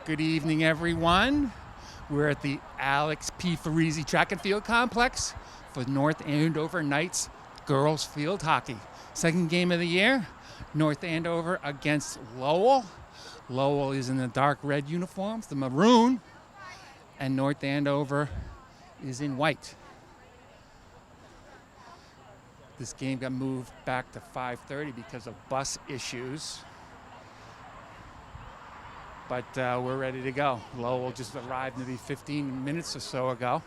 Good evening, everyone. We're at the Alex P. Farisi Track and Field Complex for North Andover Knights girls field hockey. Second game of the year, North Andover against Lowell. Lowell is in the dark red uniforms, the maroon, and North Andover is in white. This game got moved back to 5:30 because of bus issues. But we're ready to go. Lowell just arrived maybe 15 minutes or so ago.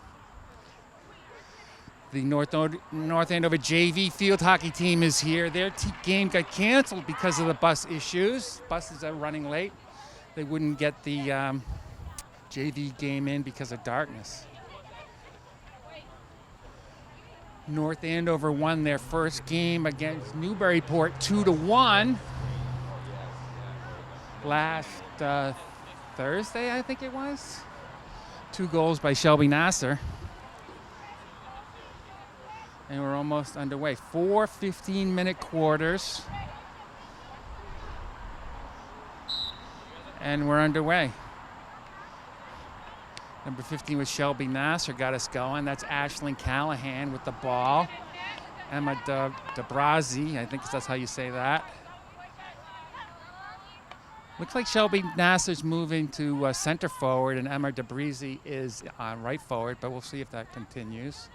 The North Andover JV field hockey team is here. Their game got canceled because of the bus issues. Buses are running late. They wouldn't get the JV game in because of darkness. North Andover won their first game against Newburyport 2-1. Last Thursday, I think it was. 2 goals by Shelby Nasser. And we're almost underway. 4 15-minute quarters. And we're underway. Number 15 was Shelby Nasser, got us going. That's Ashlyn Callahan with the ball. Emma DeBrazzi, I think that's how you say that. Looks like Shelby Nasser's moving to center forward, and Emma DeBrazzi is on right forward, but we'll see if that continues.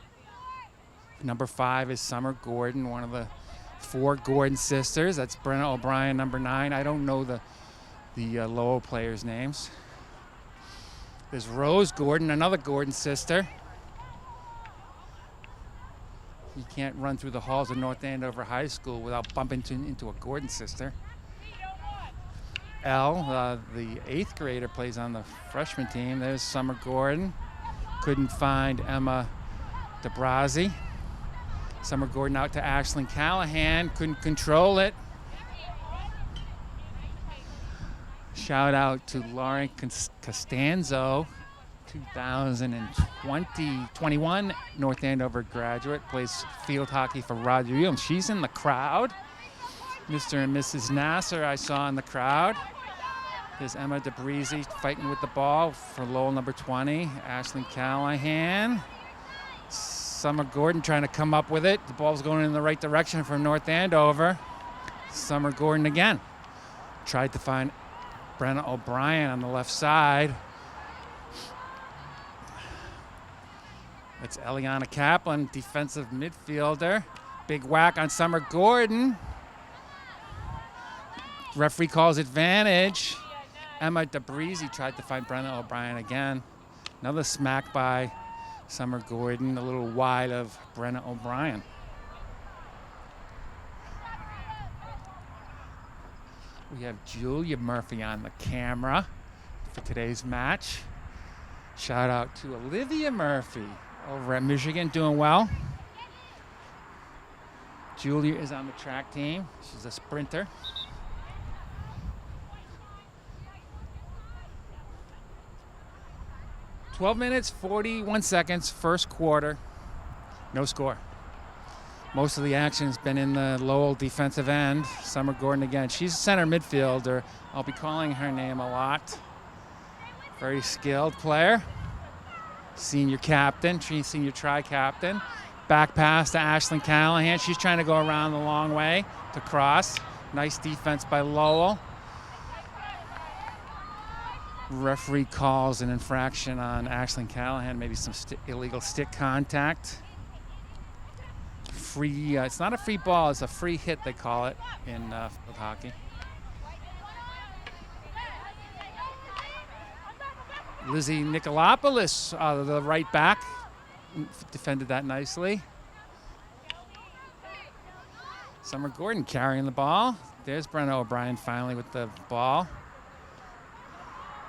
Number 5 is Summer Gordon, one of the 4 Gordon sisters. That's Brenna O'Brien, number 9. I don't know the Lowell players' names. There's Rose Gordon, another Gordon sister. You can't run through the halls of North Andover High School without bumping into a Gordon sister. Elle, the 8th grader, plays on the freshman team. There's Summer Gordon. Couldn't find Emma DeBrazzi. Summer Gordon out to Ashlyn Callahan. Couldn't control it. Shout out to Lauren Costanzo, 2021 North Andover graduate. Plays field hockey for Roger Williams. She's in the crowd. Mr. and Mrs. Nasser I saw in the crowd. There's Emma DeBrazzi fighting with the ball for Lowell number 20. Ashlyn Callahan. Summer Gordon trying to come up with it. The ball's going in the right direction for North Andover. Summer Gordon again. Tried to find Brenna O'Brien on the left side. It's Eliana Kaplan, defensive midfielder. Big whack on Summer Gordon. Referee calls advantage. Emma DeBrazzi tried to find Brenna O'Brien again. Another smack by Summer Gordon, a little wide of Brenna O'Brien. We have Julia Murphy on the camera for today's match. Shout out to Olivia Murphy over at Michigan, doing well. Julia is on the track team. She's a sprinter. "12 minutes, 41 seconds, first quarter. No score. Most of the action has been in the Lowell defensive end. Summer Gordon again. She's a center midfielder. I'll be calling her name a lot. Very skilled player. Senior captain, senior tri-captain. Back pass to Ashlyn Callahan. She's trying to go around the long way to cross. Nice defense by Lowell. Referee calls an infraction on Ashlyn Callahan, maybe some illegal stick contact. Free, it's not a free ball, it's a free hit, they call it in field hockey. Lizzie Nicolopoulos, the right back, defended that nicely. Summer Gordon carrying the ball. There's Brenna O'Brien finally with the ball.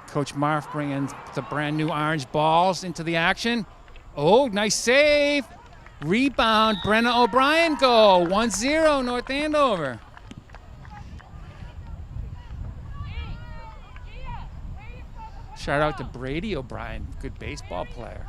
Coach Marf bringing the brand new orange balls into the action. Oh, nice save. Rebound, Brenna O'Brien goal. 1-0 North Andover. Shout out to Brady O'Brien, good baseball player.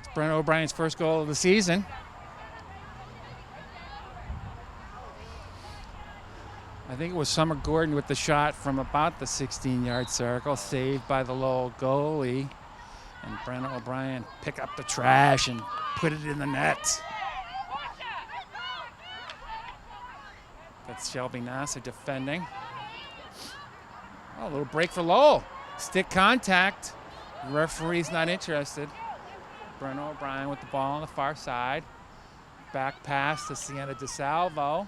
That's Brenna O'Brien's first goal of the season. I think it was Summer Gordon with the shot from about the 16-yard circle, saved by the Lowell goalie. And Brenna O'Brien pick up the trash and put it in the net. That's Shelby Nasser defending. Oh, a little break for Lowell. Stick contact. Referee's not interested. Brenna O'Brien with the ball on the far side. Back pass to Sienna DeSalvo.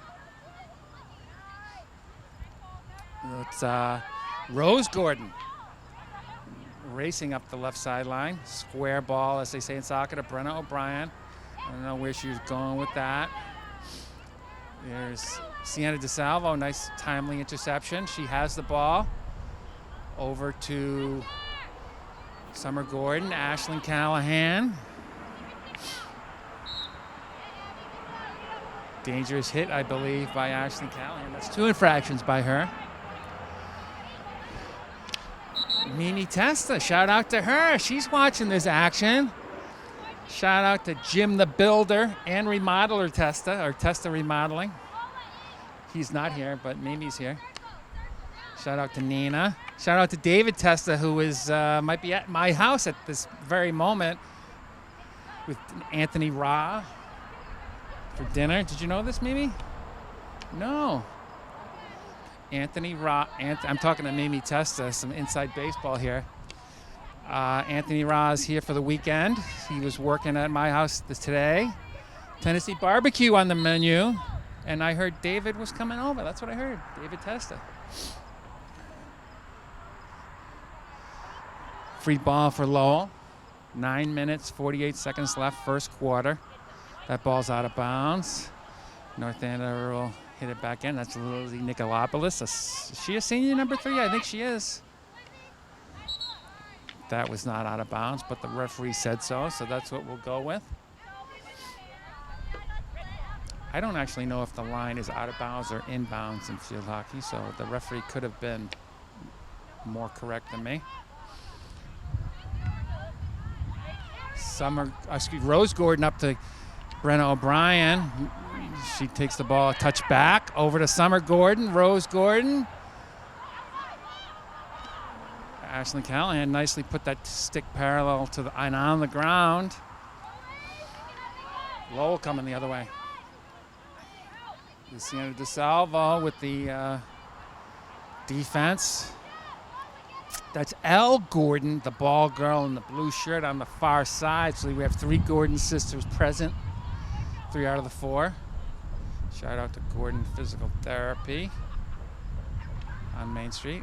It's Rose Gordon racing up the left sideline. Square ball, as they say in soccer, to Brenna O'Brien. I don't know where she was going with that. There's Sienna DeSalvo, nice timely interception. She has the ball. Over to Summer Gordon, Ashlyn Callahan. Dangerous hit, I believe, by Ashlyn Callahan. That's 2 infractions by her. Mimi Testa, shout out to her. She's watching this action. Shout out to Jim the Builder and Remodeler Testa, or Testa Remodeling. He's not here, but Mimi's here. Shout out to Nina. Shout out to David Testa, who is might be at my house at this very moment with Anthony Ra for dinner. Did you know this, Mimi? No. Anthony Ra. I'm talking to Mimi Testa, some inside baseball here. Anthony Ra is here for the weekend. He was working at my house today. Tennessee barbecue on the menu. And I heard David was coming over. That's what I heard. David Testa. Free ball for Lowell. 9 minutes, 48 seconds left, first quarter. That ball's out of bounds. North Andover will hit it back in. That's Lizzie Nicolopoulos. Is she a senior, number 3? I think she is. That was not out of bounds, but the referee said so that's what we'll go with. I don't actually know if the line is out of bounds or inbounds in field hockey, so the referee could have been more correct than me. Rose Gordon up to Brenna O'Brien. She takes the ball a touch back over to Summer Gordon. Rose Gordon. Ashlyn Callahan nicely put that stick parallel to the and on the ground. Lowell coming the other way. Sienna DeSalvo with the defense. That's Elle Gordon, the ball girl in the blue shirt on the far side. So we have 3 Gordon sisters present, 3 out of the 4. Shout out to Gordon Physical Therapy on Main Street.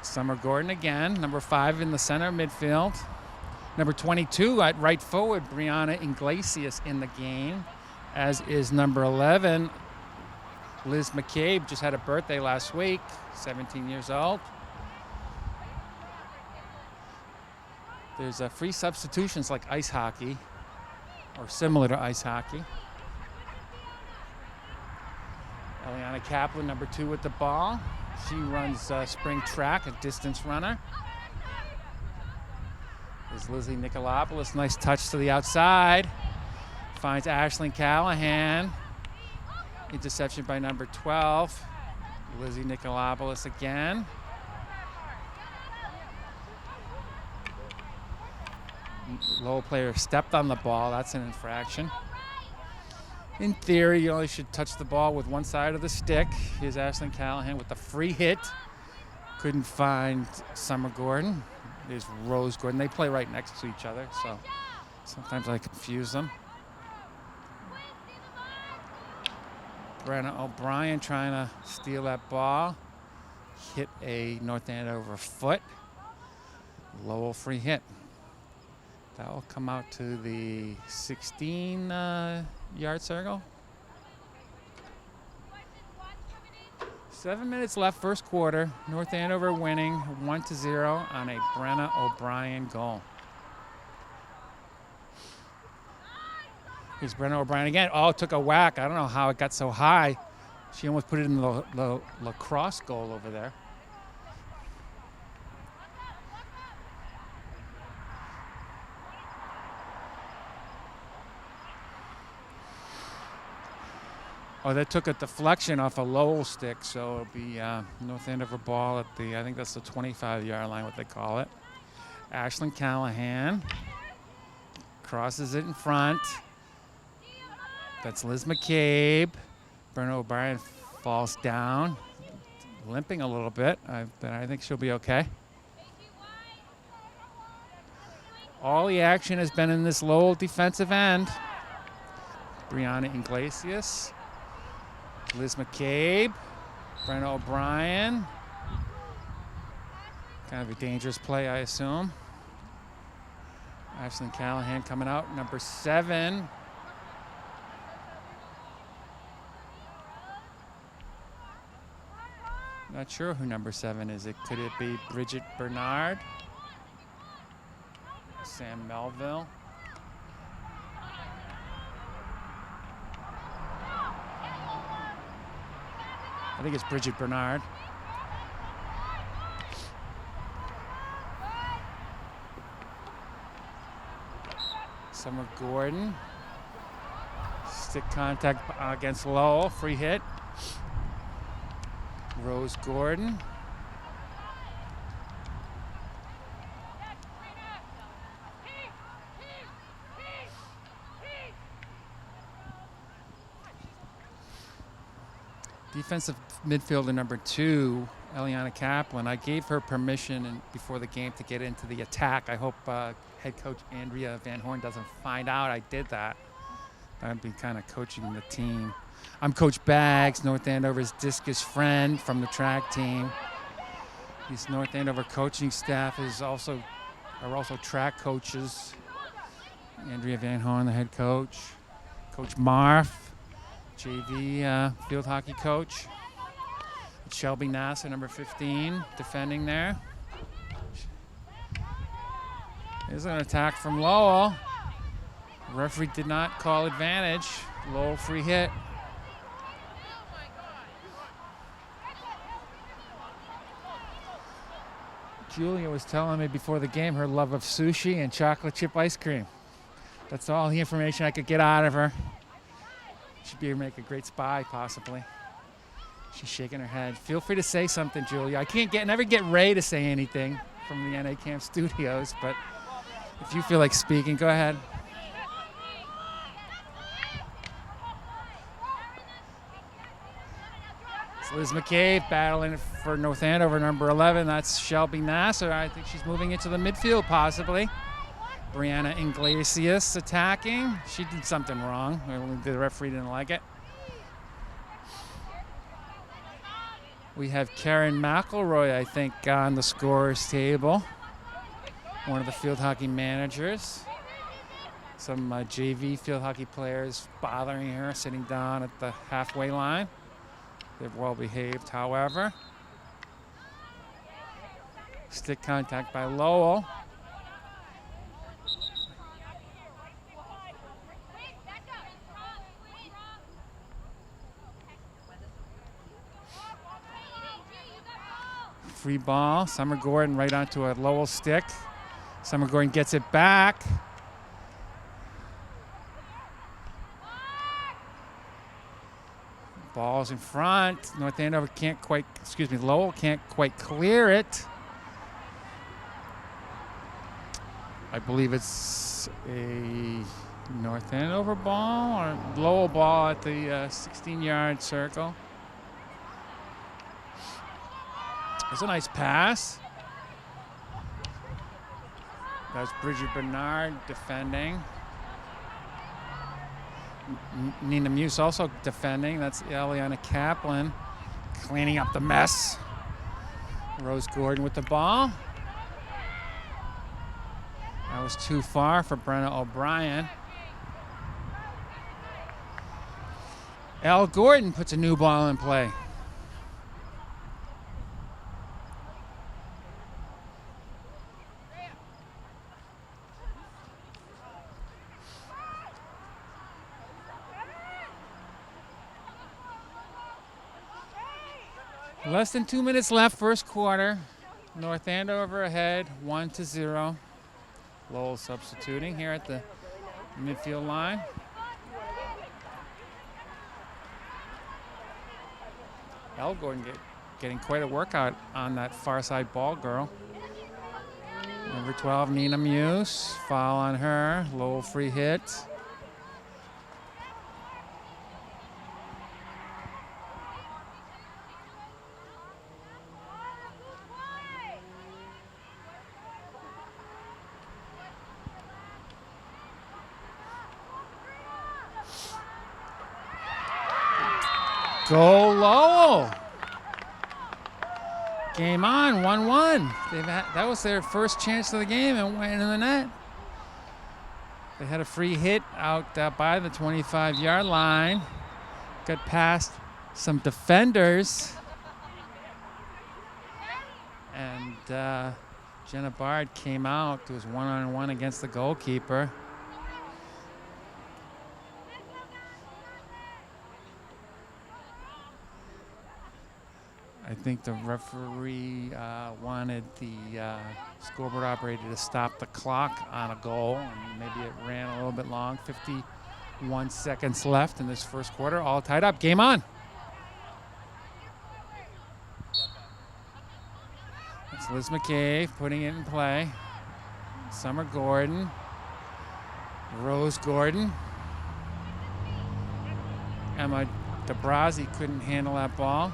Summer Gordon again, number 5 in the center midfield. Number 22 at right forward, Brianna Iglesias in the game, as is number 11, Liz McCabe. Just had a birthday last week, 17 years old. There's free substitutions like ice hockey, or similar to ice hockey. Eliana Kaplan, number 2 with the ball. She runs spring track, a distance runner. There's Lizzie Nicolopoulos, nice touch to the outside. Finds Ashlyn Callahan. Interception by number 12. Lizzie Nicolopoulos again. Lowell player stepped on the ball. That's an infraction. In theory, you only should touch the ball with one side of the stick. Here's Ashlyn Callahan with the free hit. Couldn't find Summer Gordon. There's Rose Gordon. They play right next to each other, so sometimes I confuse them. Brenna O'Brien trying to steal that ball. Hit a North Andover foot. Lowell free hit. That will come out to the 16-yard circle. 7 minutes left, first quarter. North Andover winning 1-0 on a Brenna O'Brien goal. Here's Brenna O'Brien again. Oh, took a whack. I don't know how it got so high. She almost put it in the lacrosse goal over there. Oh, that took a deflection off a Lowell stick, so it'll be North Andover ball at the, I think that's the 25-yard line, what they call it. Ashlyn Callahan crosses it in front. That's Liz McCabe. Brenna O'Brien falls down, limping a little bit, but I think she'll be okay. All the action has been in this Lowell defensive end. Brianna Iglesias, Liz McCabe, Brenna O'Brien. Kind of a dangerous play, I assume. Ashlyn Callahan coming out, number 7. Not sure who number 7 is. Could it be Bridget Bernard? Sam Melville? I think it's Bridget Bernard. Summer Gordon. Stick contact against Lowell. Free hit. Rose Gordon. Defensive midfielder number 2, Eliana Kaplan. I gave her permission before the game to get into the attack. I hope head coach Andrea Van Horn doesn't find out I did that. I'd be kind of coaching the team. I'm Coach Baggs, North Andover's discus friend from the track team. This North Andover coaching staff are also track coaches. Andrea Van Horn, the head coach. Coach Marf, JV field hockey coach. Shelby Nasser, number 15, defending there. There's an attack from Lowell. Referee did not call advantage. Lowell free hit. Julia was telling me before the game her love of sushi and chocolate chip ice cream. That's all the information I could get out of her. She'd be able to make a great spy, possibly. She's shaking her head. Feel free to say something, Julia. I never get Ray to say anything from the NA Camp studios, but if you feel like speaking, go ahead. It's Liz McCabe battling for North Andover, number 11. That's Shelby Nasser. I think she's moving into the midfield, possibly. Brianna Iglesias attacking. She did something wrong. The referee didn't like it. We have Karen McElroy, I think, on the scorer's table. One of the field hockey managers. Some JV field hockey players bothering her, sitting down at the halfway line. They've well behaved, however. Stick contact by Lowell. Free ball. Summer Gordon right onto a Lowell stick. Summer Gordon gets it back. Ball's in front. North Andover Lowell can't quite clear it. I believe it's a North Andover ball or Lowell ball at the 16-yard circle. It's a nice pass. That's Bridget Bernard defending. Nina Muse also defending. That's Eliana Kaplan cleaning up the mess. Rose Gordon with the ball. That was too far for Brenna O'Brien. Al Gordon puts a new ball in play. Less than 2 minutes left, first quarter. North Andover ahead, 1-0. Lowell substituting here at the midfield line. Elle Gordon getting quite a workout on that far side ball girl. Number 12, Nina Muse. Foul on her. Lowell free hit. Go Lowell. Game on, 1-1. That was their first chance of the game and went in the net. They had a free hit out by the 25-yard line. Got past some defenders. And Jenna Bard came out. It was one-on-one against the goalkeeper. I think the referee wanted the scoreboard operator to stop the clock on a goal, and maybe it ran a little bit long. 51 seconds left in this first quarter, all tied up. Game on. It's Liz McCabe putting it in play. Summer Gordon, Rose Gordon. Emma DeBrazzi couldn't handle that ball.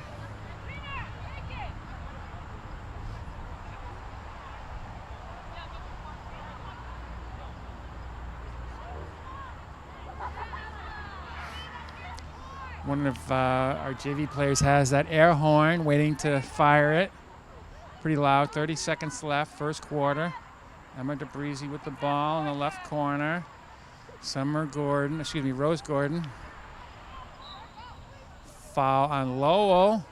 One of our JV players has that air horn, waiting to fire it. Pretty loud. 30 seconds left, first quarter. Emma DeBrazzi with the ball in the left corner. Rose Gordon. Foul on Lowell.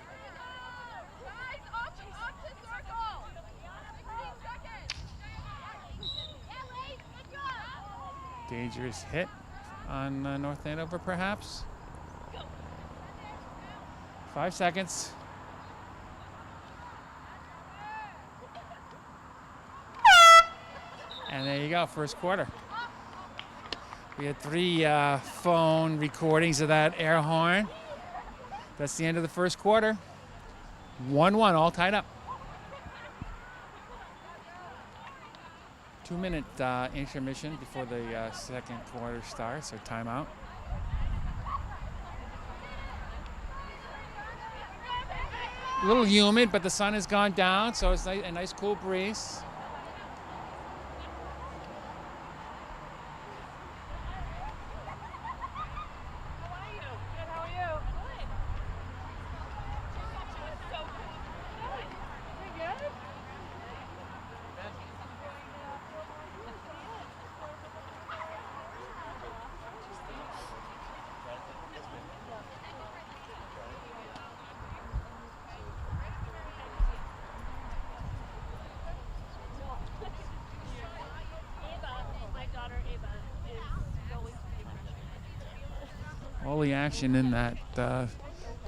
Dangerous hit on North Andover, perhaps. 5 seconds. And there you go, first quarter. We had 3 phone recordings of that air horn. That's the end of the first quarter. 1-1, all tied up. 2-minute intermission before the second quarter starts, or timeout. A little humid, but the sun has gone down, so it's a nice cool breeze. All the action in that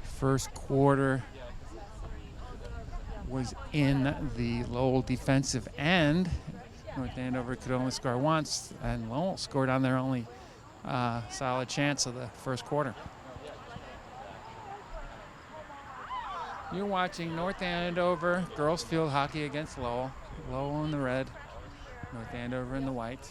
first quarter was in the Lowell defensive end. North Andover could only score once, and Lowell scored on their only solid chance of the first quarter. You're watching North Andover girls field hockey against Lowell. Lowell in the red, North Andover in the white.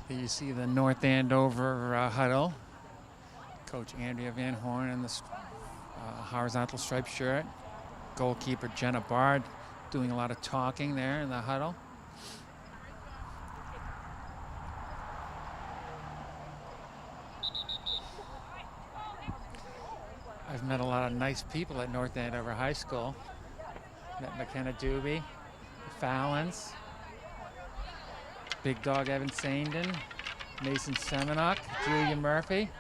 Here you see the North Andover huddle. Coach Andrea Van Horn in the horizontal striped shirt. Goalkeeper Jenna Bard doing a lot of talking there in the huddle. I've met a lot of nice people at North Andover High School. Met McKenna Doobie, the Fallons, Big Dog Evan Sandin, Mason Semenuk, Julia Murphy.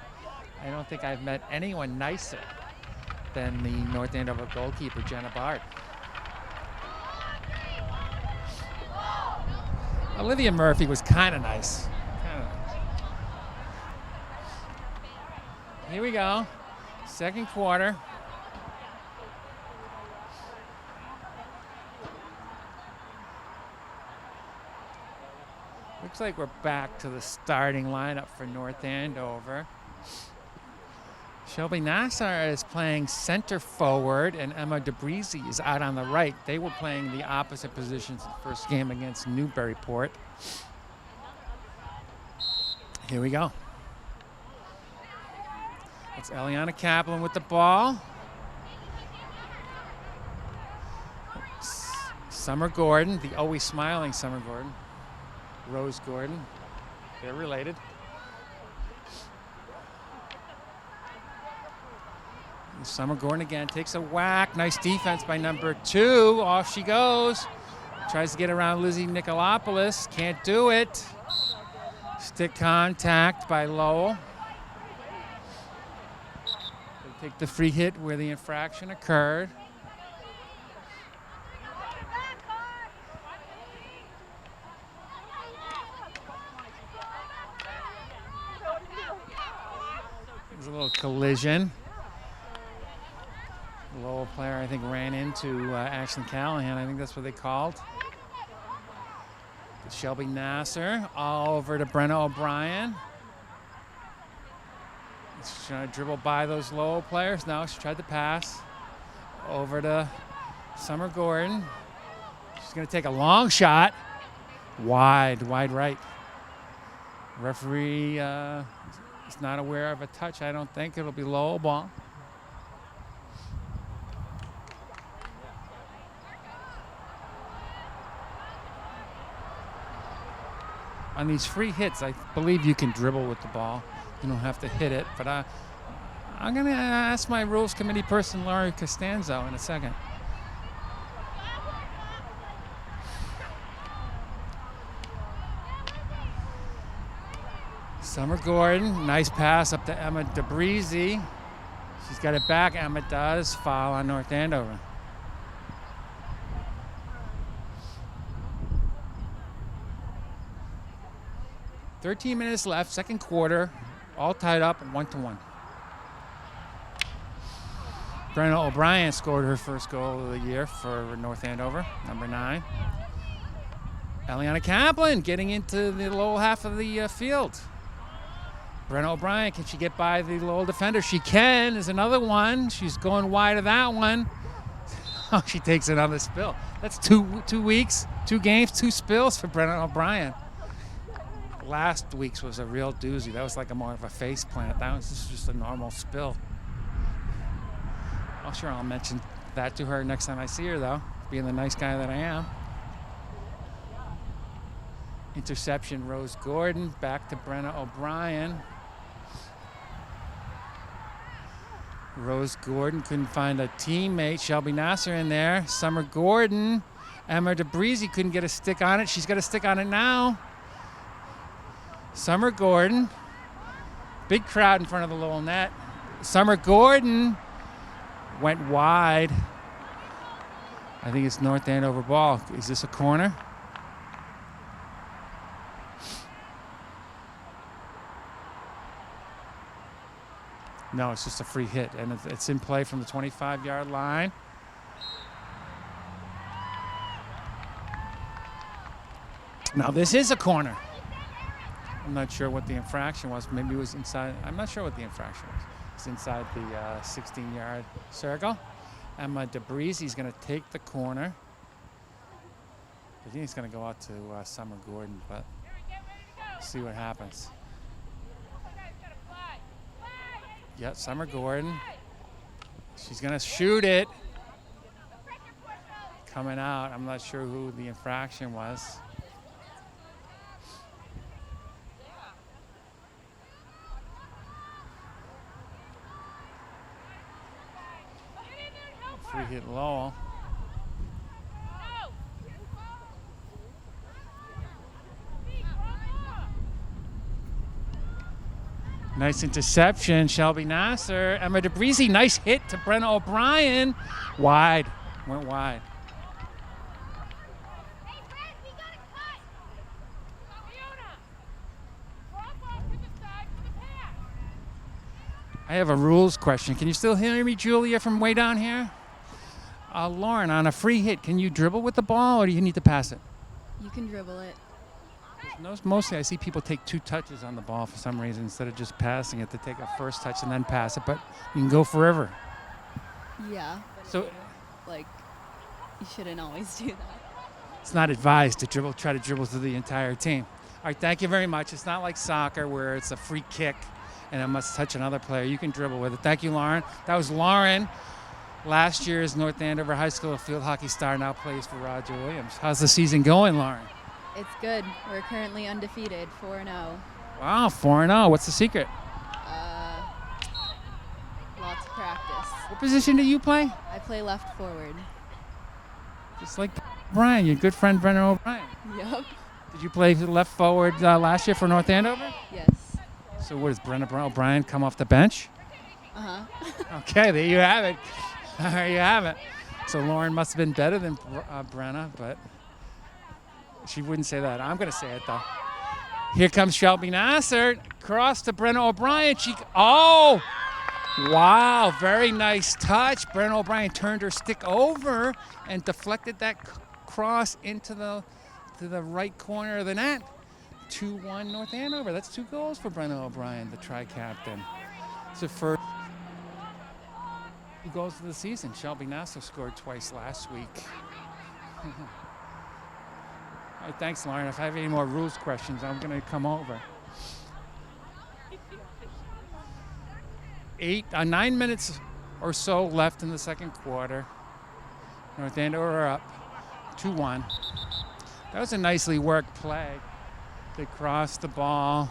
I don't think I've met anyone nicer than the North Andover goalkeeper, Jenna Bart. Olivia Murphy was kind of nice. Here we go. Second quarter. Looks like we're back to the starting lineup for North Andover. Shelby Nassar is playing center forward, and Emma DeBreezy is out on the right. They were playing the opposite positions in the first game against Newburyport. Here we go. It's Eliana Kaplan with the ball. Summer Gordon, the always smiling Summer Gordon. Rose Gordon, they're related. And Summer Gordon again takes a whack. Nice defense by number 2. Off she goes. Tries to get around Lizzie Nicolopoulos. Can't do it. Stick contact by Lowell. They take the free hit where the infraction occurred. There's a little collision. The Lowell player, I think, ran into Ashlyn Callahan. I think that's what they called. Shelby Nassar all over to Brenna O'Brien. She's trying to dribble by those Lowell players. No, she tried to pass over to Summer Gordon. She's going to take a long shot. Wide right. Referee is not aware of a touch. I don't think it'll be Lowell ball. On these free hits, I believe you can dribble with the ball. You don't have to hit it, but I'm going to ask my rules committee person, Laurie Costanzo, in a second. Summer Gordon, nice pass up to Emma DeBreezy. She's got it back, Emma does. Foul on North Andover. "13 minutes left, second quarter, all tied up 1-1. Brenna O'Brien scored her first goal of the year for North Andover, number 9. Eliana Kaplan getting into the Lowell half of the field. Brenna O'Brien, can she get by the Lowell defender? She can. There's another one. She's going wide of that one. Oh, she takes another spill. That's 2 weeks, 2 games, 2 spills for Brenna O'Brien. Last week's was a real doozy. That was like more of a face plant. This is just a normal spill. I'm sure I'll mention that to her next time I see her, though, being the nice guy that I am. Interception, Rose Gordon. Back to Brenna O'Brien. Rose Gordon couldn't find a teammate. Shelby Nassar in there. Summer Gordon. Emma DeBreezy couldn't get a stick on it. She's got a stick on it now. Summer Gordon. Big crowd in front of the Lowell net. Summer Gordon went wide. I think it's North Andover ball. Is this a corner? No, it's just a free hit, and it's in play from the 25-yard line. Now, this is a corner. I'm not sure what the infraction was. Maybe it was inside. I'm not sure what the infraction was. It's inside the 16-yard circle. Emma DeBreezy's going to take the corner. I think he's going to go out to Summer Gordon, but see what happens. Yep, Summer Gordon. She's going to shoot it. Coming out. I'm not sure who the infraction was. Free hit Lowell. Nice interception, Shelby Nasser. Emma DeBreezy, nice hit to Brenna O'Brien. Wide, went wide. I have a rules question. Can you still hear me, Julia, from way down here? Lauren, on a free hit, can you dribble with the ball or do you need to pass it? You can dribble it. Mostly I see people take 2 touches on the ball for some reason instead of just passing it, to take a first touch and then pass it, but you can go forever. Yeah. So, like, you shouldn't always do that. It's not advised to try to dribble through the entire team. All right, thank you very much. It's not like soccer where it's a free kick and it must touch another player. You can dribble with it. Thank you, Lauren. That was Lauren, last year's North Andover High School field hockey star, now plays for Roger Williams. How's the season going, Lauren? It's good. We're currently undefeated, 4-0. Wow, 4-0. What's the secret? Lots of practice. What position do you play? I play left forward. Just like Brian, your good friend Brennan O'Brien. Yep. Did you play left forward last year for North Andover? Yes. So what, does Brennan O'Brien come off the bench? Uh-huh. Okay, there you have it. There you have it. So Lauren must have been better than Brenna, but she wouldn't say that. I'm going to say it, though. Here comes Shelby Nasser. Cross to Brenna O'Brien. Oh! Wow, very nice touch. Brenna O'Brien turned her stick over and deflected that cross into the right corner of the net. 2-1 North Andover. That's 2 goals for Brenna O'Brien, the tri-captain. It's the first 2 goals of the season. Shelby Nasser scored twice last week. All right, thanks, Lauren. If I have any more rules questions, I'm going to come over. 9 minutes or so left in the second quarter. North Andover are up 2-1. That was a nicely worked play. They crossed the ball.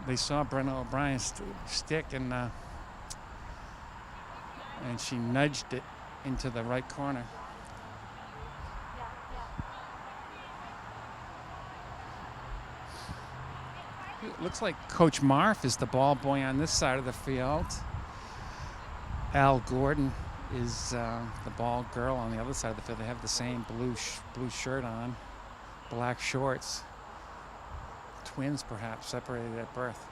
They saw Brenna O'Brien's stick and she nudged it into the right corner. It looks like Coach Marf is the ball boy on this side of the field. Al Gordon is the ball girl on the other side of the field. They have the same blue shirt on, black shorts. Twins, perhaps, separated at birth.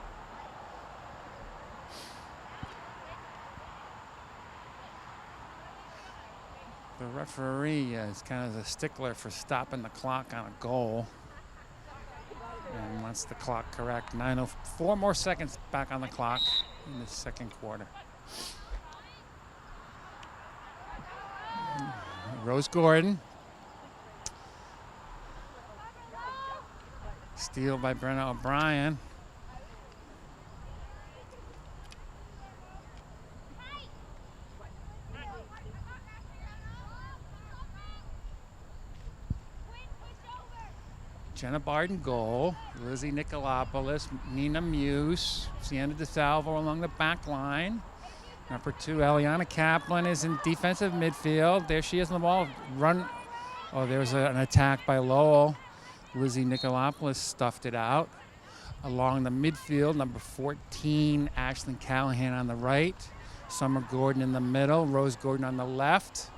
The referee is kind of the stickler for stopping the clock on a goal. And wants the clock correct. 4 more seconds back on the clock in the second quarter. Rose Gordon. Steal by Brenna O'Brien. Jenna Barden goal. Lizzie Nicolopoulos, Nina Muse, Sienna DeSalvo along the back line. Number 2, Eliana Kaplan is in defensive midfield. There she is on the ball. Oh, there was an attack by Lowell. Lizzie Nicolopoulos stuffed it out. Along the midfield, number 14, Ashlyn Callahan on the right. Summer Gordon in the middle. Rose Gordon on the left.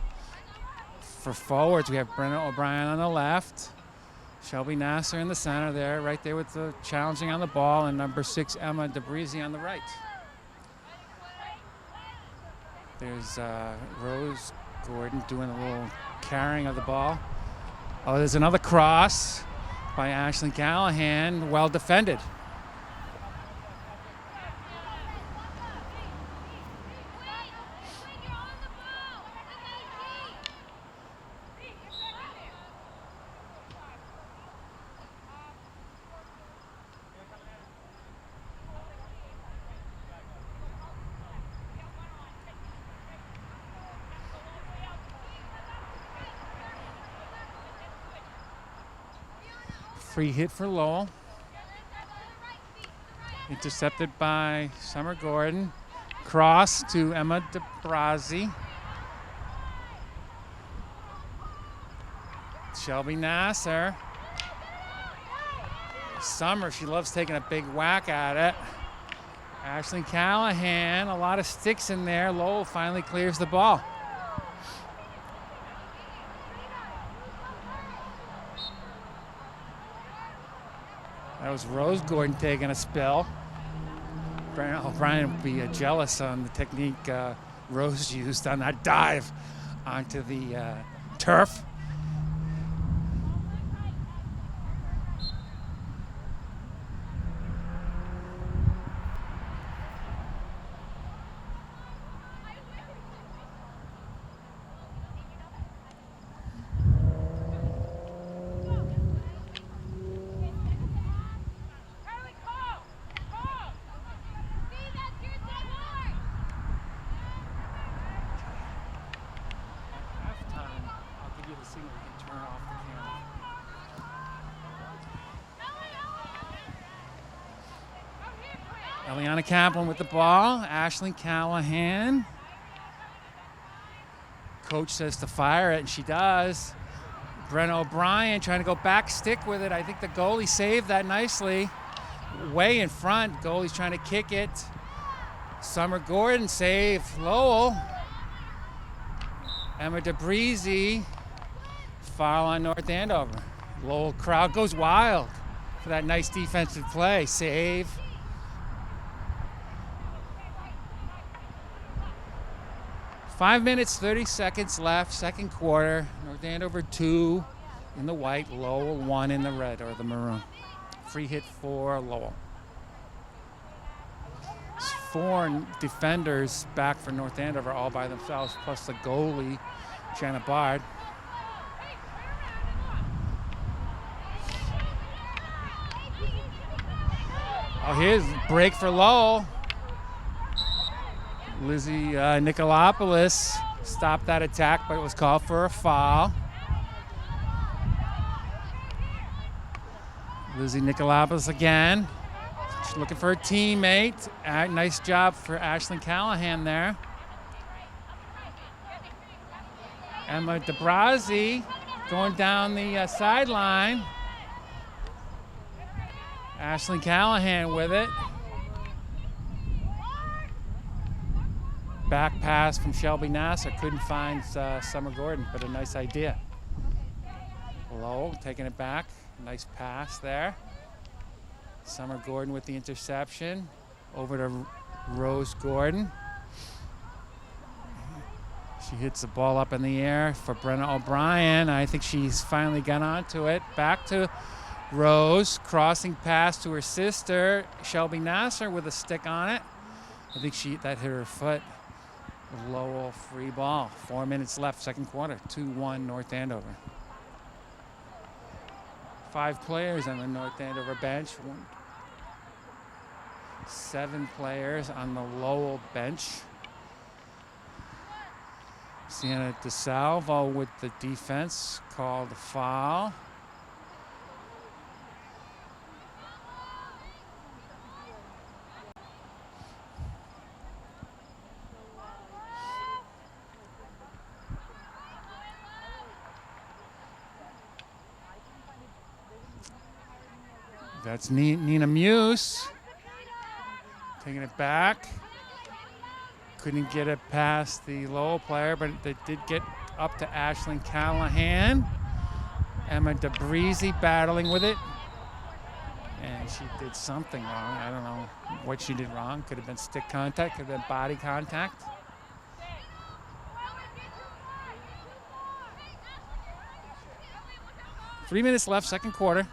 For forwards, we have Brenna O'Brien on the left. Shelby Nasser in the center there, right there with the challenging on the ball. And number 6, Emma DeBreezy on the right. There's Rose Gordon doing a little carrying of the ball. Oh, there's another cross by Ashlyn Callahan, well defended. Free hit for Lowell. Intercepted by Summer Gordon. Cross to Emma DeBreezy. Shelby Nasser. Summer, she loves taking a big whack at it. Ashley Callahan, a lot of sticks in there. Lowell finally clears the ball. That was Rose Gordon taking a spill. Brian O'Brien would be jealous on the technique Rose used on that dive onto the turf. Eliana Kaplan with the ball. Ashley Callahan. Coach says to fire it, and she does. Brenna O'Brien trying to go back stick with it. I think the goalie saved that nicely. Way in front. Goalie's trying to kick it. Summer Gordon save. Lowell. Emma DeBreezy. Foul on North Andover. Lowell crowd goes wild for that nice defensive play. Save. 5 minutes, 30 seconds left, second quarter. North Andover 2 in the white, Lowell 1 in the red or the maroon. Free hit for Lowell. It's 4 defenders back for North Andover all by themselves, plus the goalie, Shanna Bard. Oh, here's a break for Lowell. Lizzie Nicolopoulos stopped that attack, but it was called for a foul. Lizzie Nicolopoulos again. She's looking for a teammate. Nice job for Ashley Callahan there. Emma DeBrazzi going down the sideline. Ashley Callahan with it. Back pass from Shelby Nasser. Couldn't find Summer Gordon, but a nice idea. Lowell taking it back. Nice pass there. Summer Gordon with the interception. Over to Rose Gordon. She hits the ball up in the air for Brenna O'Brien. I think she's finally got onto it. Back to Rose. Crossing pass to her sister, Shelby Nasser, with a stick on it. I think that hit her foot. Lowell free ball. 4 minutes left, second quarter. 2-1 North Andover. 5 players on the North Andover bench. 7 players on the Lowell bench. Sienna DeSalvo with the defense called a foul. That's Nina Muse taking it back. Couldn't get it past the Lowell player, but they did get up to Ashley Callahan. Emma DeBreezy battling with it. And she did something wrong. I don't know what she did wrong. Could have been stick contact, could have been body contact. Three minutes left, second quarter.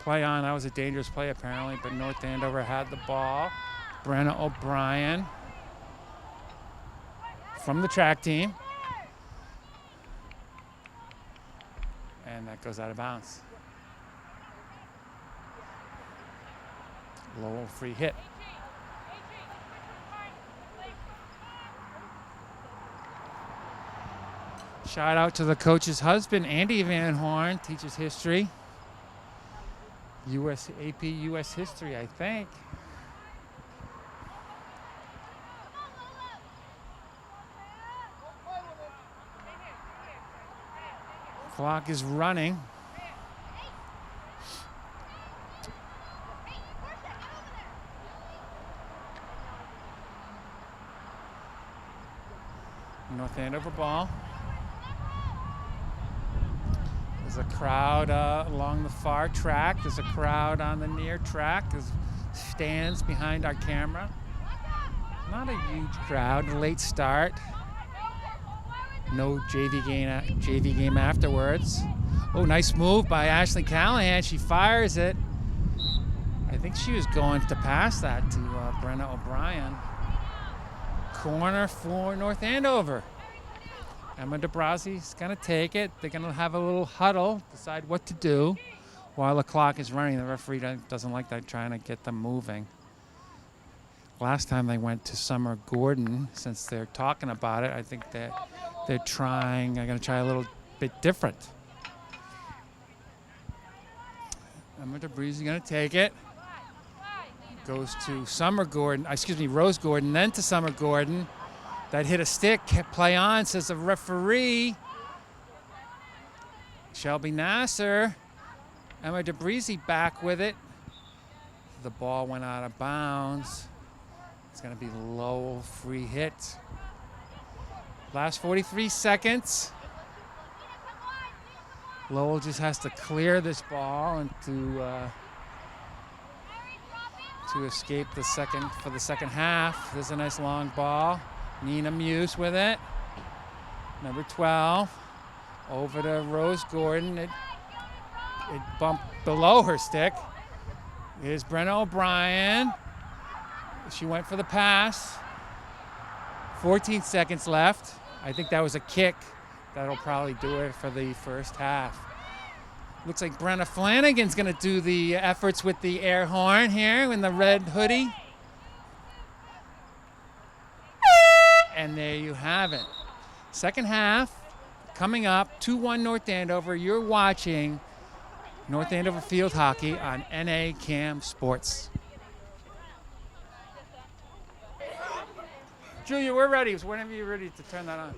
Play on, that was a dangerous play apparently, but North Andover had the ball. Brenna O'Brien from the track team. And that goes out of bounds. Lowell free hit. Shout out to the coach's husband, Andy Van Horn, teaches history. AP US history, I think. Clock is running. North Andover ball. There's a crowd along the far track. There's a crowd on the near track. There's stands behind our camera. Not a huge crowd. A late start. No JV game afterwards. Oh, nice move by Ashley Callahan. She fires it. I think she was going to pass that to Brenna O'Brien. Corner for North Andover. Emma DeBrazi's going to take it. They're going to have a little huddle, decide what to do while the clock is running. The referee doesn't like that, trying to get them moving. Last time they went to Summer Gordon, since they're talking about it, I think that they're going to try a little bit different. Emma DeBrazi's going to take it. Goes to Rose Gordon, then to Summer Gordon. That hit a stick, play on, says the referee. Shelby Nasser, Emma DeBrazi back with it. The ball went out of bounds. It's gonna be Lowell free hit. Last 43 seconds. Lowell just has to clear this ball and to escape for the second half. There's a nice long ball. Nina Muse with it. Number 12. Over to Rose Gordon. It bumped below her stick. Here's Brenna O'Brien. She went for the pass. 14 seconds left. I think that was a kick. That'll probably do it for the first half. Looks like Brenna Flanagan's going to do the efforts with the air horn here in the red hoodie. And there you have it. Second half coming up, 2-1 North Andover. You're watching North Andover Field Hockey on NA Cam Sports. Julia, we're ready. So whenever you're ready to turn that on.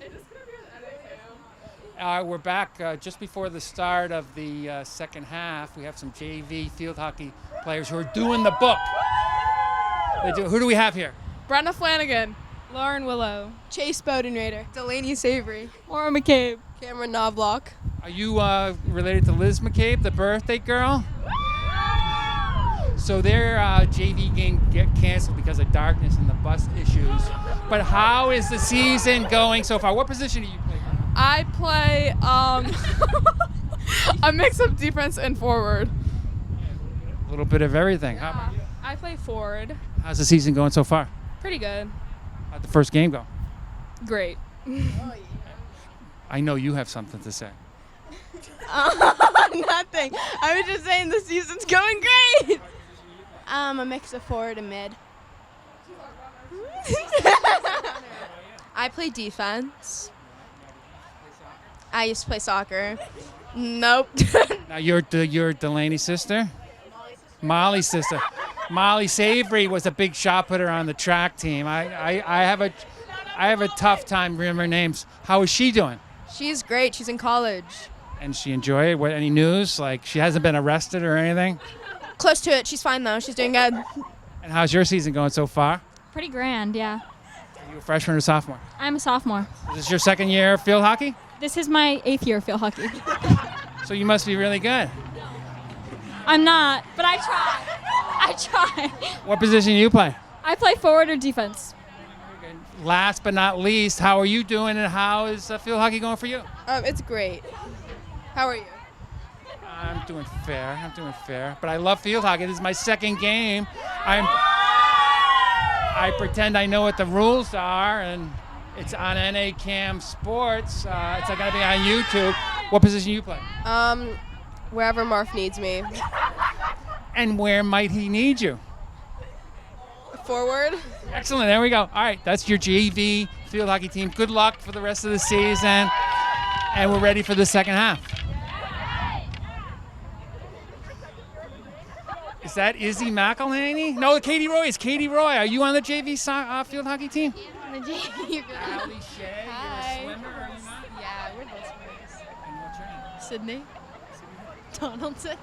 We're back just before the start of the second half. We have some JV field hockey players who are doing the book. Who do we have here? Brenna Flanagan. Lauren Willow. Chase Bodenrader. Delaney Savory. Laura McCabe. Cameron Knobloch. Are you related to Liz McCabe, the birthday girl? So their JV game get canceled because of darkness and the bus issues. But how is the season going so far? What position do you play? I play a mix of defense and forward. A little bit of everything. How about you? I play forward. How's the season going so far? Pretty good. How'd the first game go? Great. I know you have something to say. Nothing. I was just saying the season's going great. A mix of forward and mid. I play defense. I used to play soccer. Nope. Now you're Delaney's sister? Molly's sister. Molly Savory was a big shot putter on the track team. I have a tough time remembering names. How is she doing? She's great. She's in college. And she enjoy it? What, any news? Like she hasn't been arrested or anything? Close to it. She's fine though. She's doing good. And how's your season going so far? Pretty grand, yeah. Are you a freshman or sophomore? I'm a sophomore. Is this your second year of field hockey? This is my 8th year of field hockey. So you must be really good. I'm not, but I try. I try. What position do you play? I play forward or defense. Last but not least, how are you doing and how is field hockey going for you? It's great. How are you? I'm doing fair. But I love field hockey. This is my second game. I pretend I know what the rules are, and it's on NA Cam Sports. It's going to be on YouTube. What position do you play? Wherever Marf needs me. And where might he need you? Forward. Excellent. There we go. All right. That's your JV field hockey team. Good luck for the rest of the season. And we're ready for the second half. Is that Izzy McElhaney? No, Katie Roy. It's Katie Roy. Are you on the JV field hockey team? Yeah, on the JV. Allie Shea, Hi. you're a swimmer, are you not? Yeah, we're both swimmers. And what's your name? Sydney Donaldson.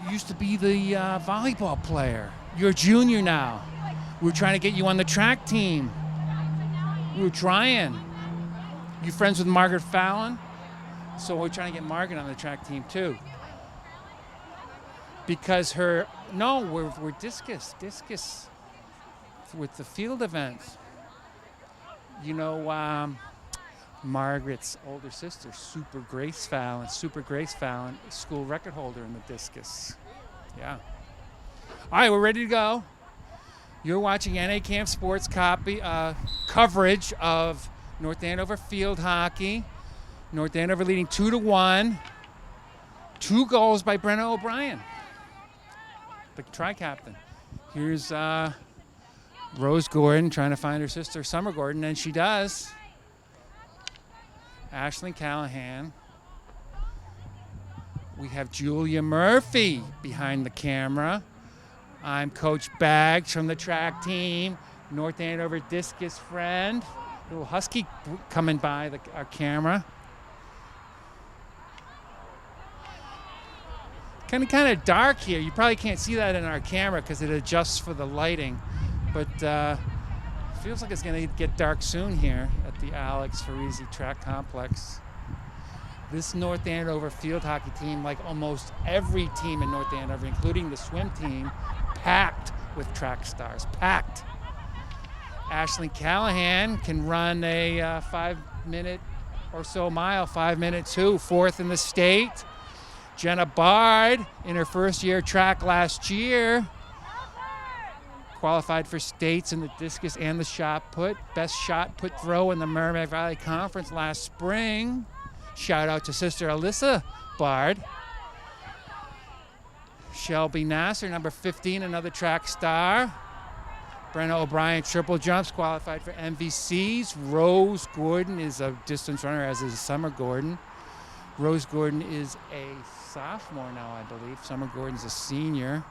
You used to be the volleyball player. You're a junior now. We were trying to get you on the track team. We were trying. You friends with Margaret Fallon? So we're trying to get Margaret on the track team too. Because we're discus with the field events. You know, Margaret's older sister, Super Grace Fallon, school record holder in the discus. Yeah. All right, we're ready to go. You're watching NA Camp Sports coverage of North Andover field hockey. North Andover leading 2-1. 2 goals by Brenna O'Brien, the tri-captain. Here's Rose Gordon trying to find her sister Summer Gordon, and she does. Ashlyn Callahan. We have Julia Murphy behind the camera. I'm Coach Baggs from the track team, North Andover discus friend. Little husky coming by our camera. Kind of dark here. You probably can't see that in our camera because it adjusts for the lighting. But feels like it's going to get dark soon here at the Alex Farisi Track Complex. This North Andover field hockey team, like almost every team in North Andover, including the swim team, packed with track stars, packed. Ashlyn Callahan can run a 5-minute or so mile, 5-minute 2, 4th in the state. Jenna Bard, in her first year track last year, qualified for states in the discus and the shot put. Best shot put throw in the Merrimack Valley Conference last spring. Shout out to sister Alyssa Bard. Shelby Nasser, number 15, another track star. Brenna O'Brien, triple jumps, qualified for MVCs. Rose Gordon is a distance runner, as is Summer Gordon. Rose Gordon is a sophomore now, I believe. Summer Gordon's a senior.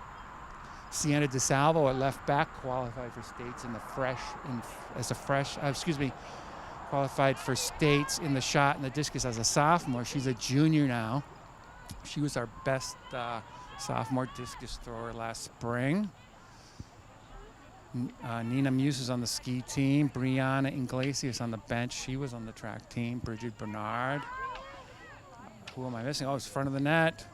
Sienna DeSalvo at left back qualified for states in the qualified for states in the shot and the discus as a sophomore. She's a junior now. She was our best sophomore discus thrower last spring. Nina Muse is on the ski team. Brianna Iglesias on the bench. She was on the track team. Bridget Bernard. Who am I missing? Oh, it's front of the net.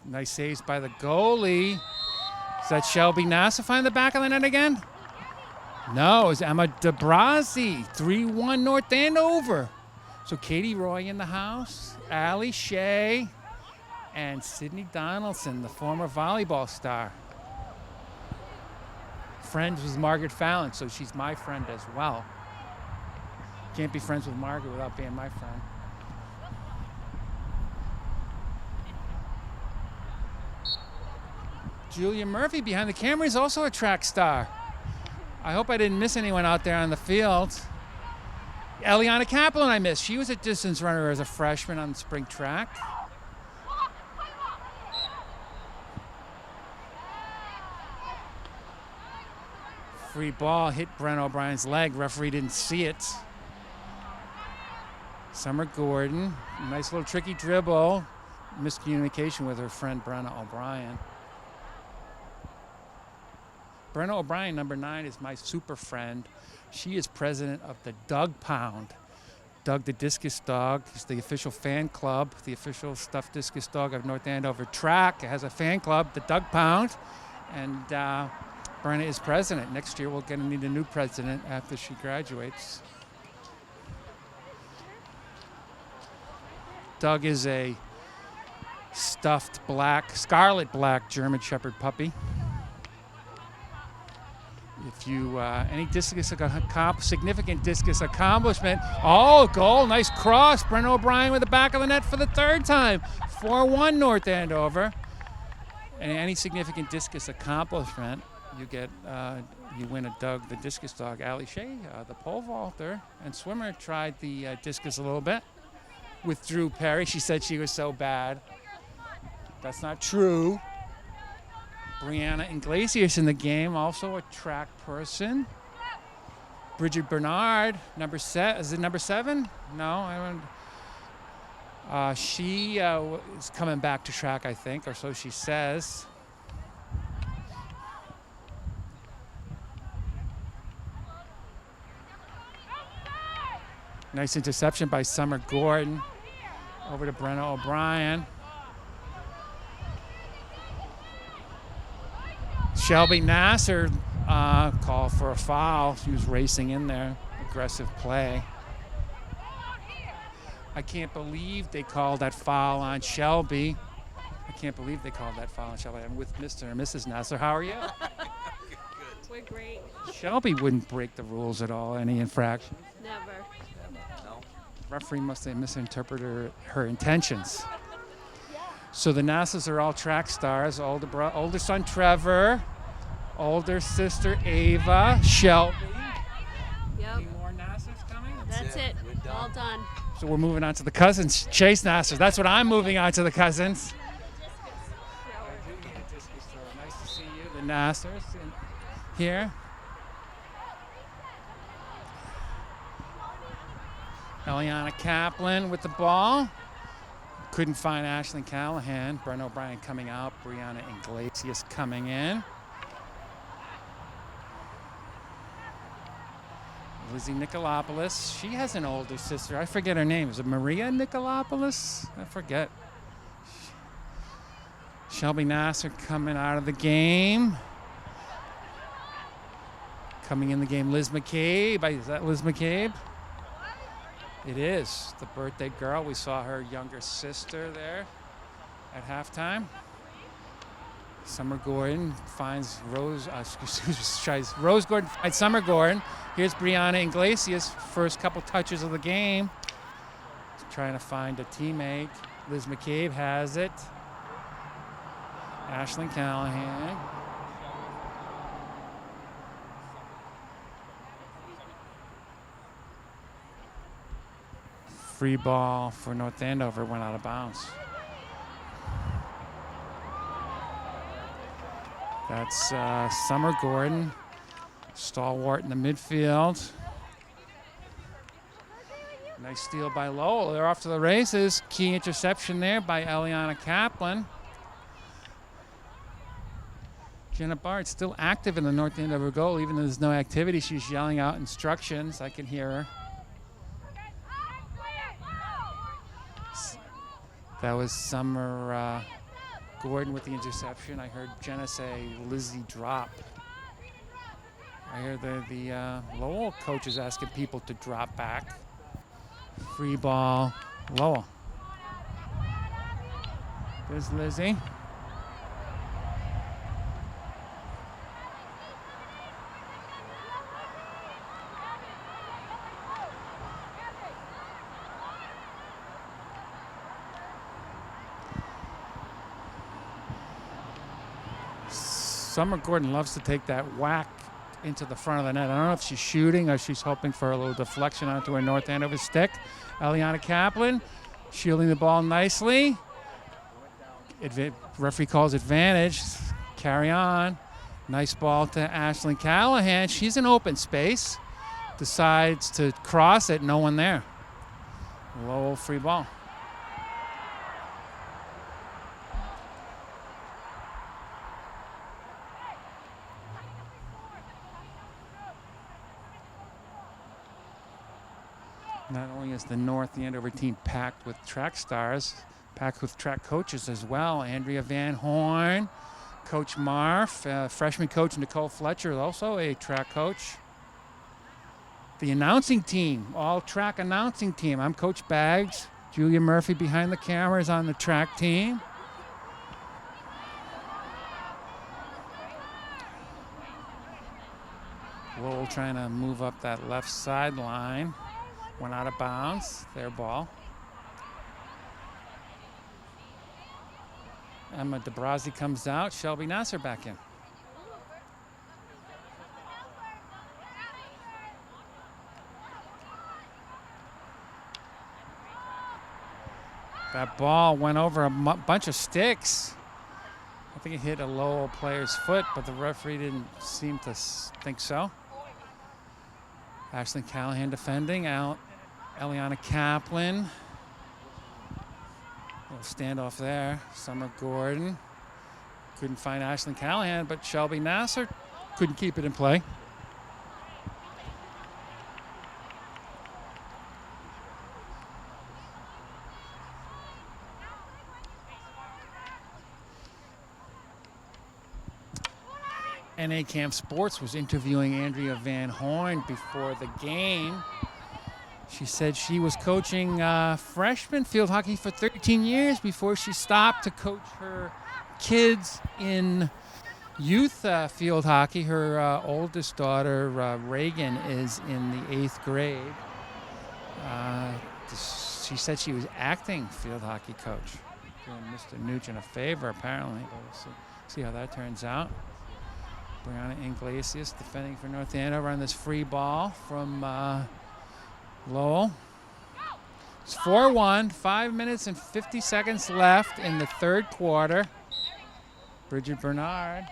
Nice saves by the goalie. Is that Shelby Nasser finding the back of the net again? No, it's Emma DeBrazzi. 3-1 North Andover. So Katie Roy in the house, Allie Shea, and Sydney Donaldson, the former volleyball star. Friends with Margaret Fallon, so she's my friend as well. Can't be friends with Margaret without being my friend. Julia Murphy behind the camera is also a track star. I hope I didn't miss anyone out there on the field. Eliana Kaplan I missed. She was a distance runner as a freshman on the spring track. Free ball hit Brenna O'Brien's leg. Referee didn't see it. Summer Gordon, nice little tricky dribble. Miscommunication with her friend Brenna O'Brien. Brenna O'Brien, number 9, is my super friend. She is president of the Doug Pound. Doug the Discus Dog is the official fan club, the official stuffed discus dog of North Andover Track. It has a fan club, the Doug Pound, and Brenna is president. Next year we're going to need a new president after she graduates. Doug is a stuffed Scarlet black German Shepherd puppy. If you, any significant discus accomplishment. Oh, goal, nice cross. Brenna O'Brien with the back of the net for the 3rd time. 4-1 North Andover. And any significant discus accomplishment, you get, you win a Doug the Discus Dog. Allie Shea, the pole vaulter and swimmer, tried the discus a little bit with Drew Perry. She said she was so bad. That's not true. Brianna Iglesias in the game, also a track person. Bridget Bernard, is it number 7? No, I don't. She is coming back to track, I think, or so she says. Nice interception by Summer Gordon. Over to Brenna O'Brien. Shelby Nasser called for a foul. She was racing in there. Aggressive play. I can't believe they called that foul on Shelby. I'm with Mr. and Mrs. Nasser. How are you? We're great. Shelby wouldn't break the rules at all, any infraction. Never. Referee must have misinterpreted her intentions. So the Nassers are all track stars. Older son Trevor, older sister Ava, Shelby. Yep. Any more Nassers coming? That's it. All done. So we're moving on to the cousins. Chase Nasser. That's what I'm moving on to the cousins. Nice to see you, the Nassers here. Eliana Kaplan with the ball. Couldn't find Ashlyn Callahan. Brenna O'Brien coming out. Brianna Iglesias coming in. Lizzie Nicolopoulos. She has an older sister. I forget her name. Is it Maria Nicolopoulos? I forget. Shelby Nasser coming out of the game. Coming in the game, Liz McCabe. Is that Liz McCabe? It is. The birthday girl. We saw her younger sister there at halftime. Summer Gordon finds Rose Gordon finds Summer Gordon. Here's Brianna Iglesias, first couple touches of the game. Trying to find a teammate. Liz McCabe has it. Ashlyn Callahan. Free ball for North Andover, went out of bounds. That's Summer Gordon, stalwart in the midfield. Nice steal by Lowell. They're off to the races. Key interception there by Eliana Kaplan. Jenna Bart still active in the North Andover goal, even though there's no activity. She's yelling out instructions. I can hear her. That was Summer Gordon with the interception. I heard Jenna say Lizzie drop. I hear the Lowell coach is asking people to drop back. Free ball, Lowell. There's Lizzie. Summer Gordon loves to take that whack into the front of the net. I don't know if she's shooting or she's hoping for a little deflection onto her North Andover stick. Eliana Kaplan shielding the ball nicely. Referee calls advantage. Carry on. Nice ball to Ashlyn Callahan. She's in open space. Decides to cross it. No one there. Lowell free ball. Not only is the North Andover team packed with track stars, packed with track coaches as well. Andrea Van Horn, Coach Marf, freshman coach Nicole Fletcher, also a track coach. The announcing team, all track announcing team. I'm Coach Baggs. Julia Murphy behind the camera is on the track team. Lowell trying to move up that left sideline. Went out of bounds, their ball. Emma DeBrazzi comes out, Shelby Nasser back in. That ball went over a bunch of sticks. I think it hit a Lowell player's foot, but the referee didn't seem to think so. Ashlyn Callahan defending out. Eliana Kaplan Little standoff there. Summer Gordon couldn't find Ashlyn Callahan, but Shelby Nasser couldn't keep it in play. NA Camp Sports was interviewing Andrea Van Horn before the game. She said she was coaching freshman field hockey for 13 years before she stopped to coach her kids in youth field hockey. Her oldest daughter, Reagan, is in the 8th grade. She said she was acting field hockey coach, doing Mr. Nugent a favor apparently, but we'll see how that turns out. Brianna Iglesias defending for North Andover on this free ball from Lowell. It's 4-1, 5 minutes and 50 seconds left in the third quarter. Bridget Bernard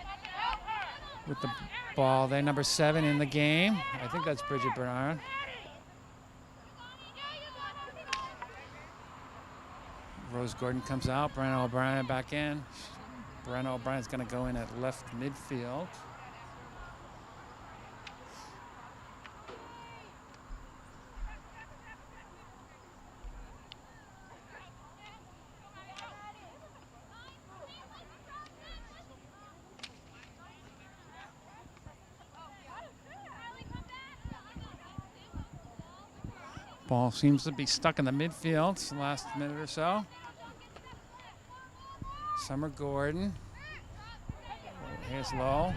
with the ball there, number 7 in the game. I think that's Bridget Bernard. Rose Gordon comes out, Brenna O'Brien back in. Brenna O'Brien's gonna go in at left midfield. Ball seems to be stuck in the midfield the last minute or so. Summer Gordon. Here's Lowell.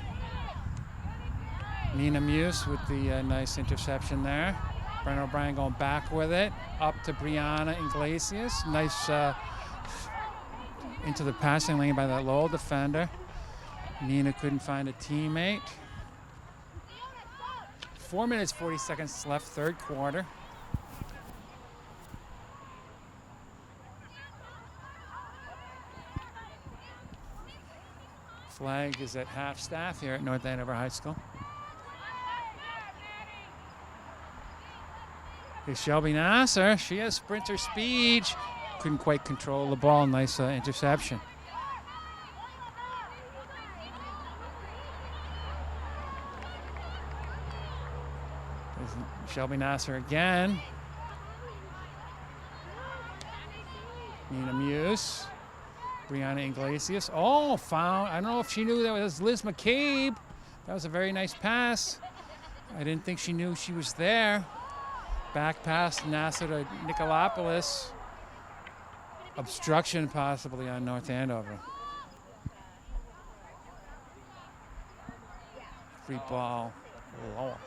Nina Muse with the nice interception there. Brenna O'Brien going back with it. Up to Brianna Iglesias. Nice into the passing lane by that Lowell defender. Nina couldn't find a teammate. 4 minutes, 40 seconds left, third quarter. Flag is at half staff here at North Andover High School. Here's Shelby Nasser. She has sprinter speed. Couldn't quite control the ball. Nice interception. There's Shelby Nasser again. Nina Muse. Brianna Iglesias. Oh, found. I don't know if she knew that was Liz McCabe. That was a very nice pass. I didn't think she knew she was there. Back pass Nasser to Nicolopoulos. Obstruction possibly on North Andover. Free ball. Lowell.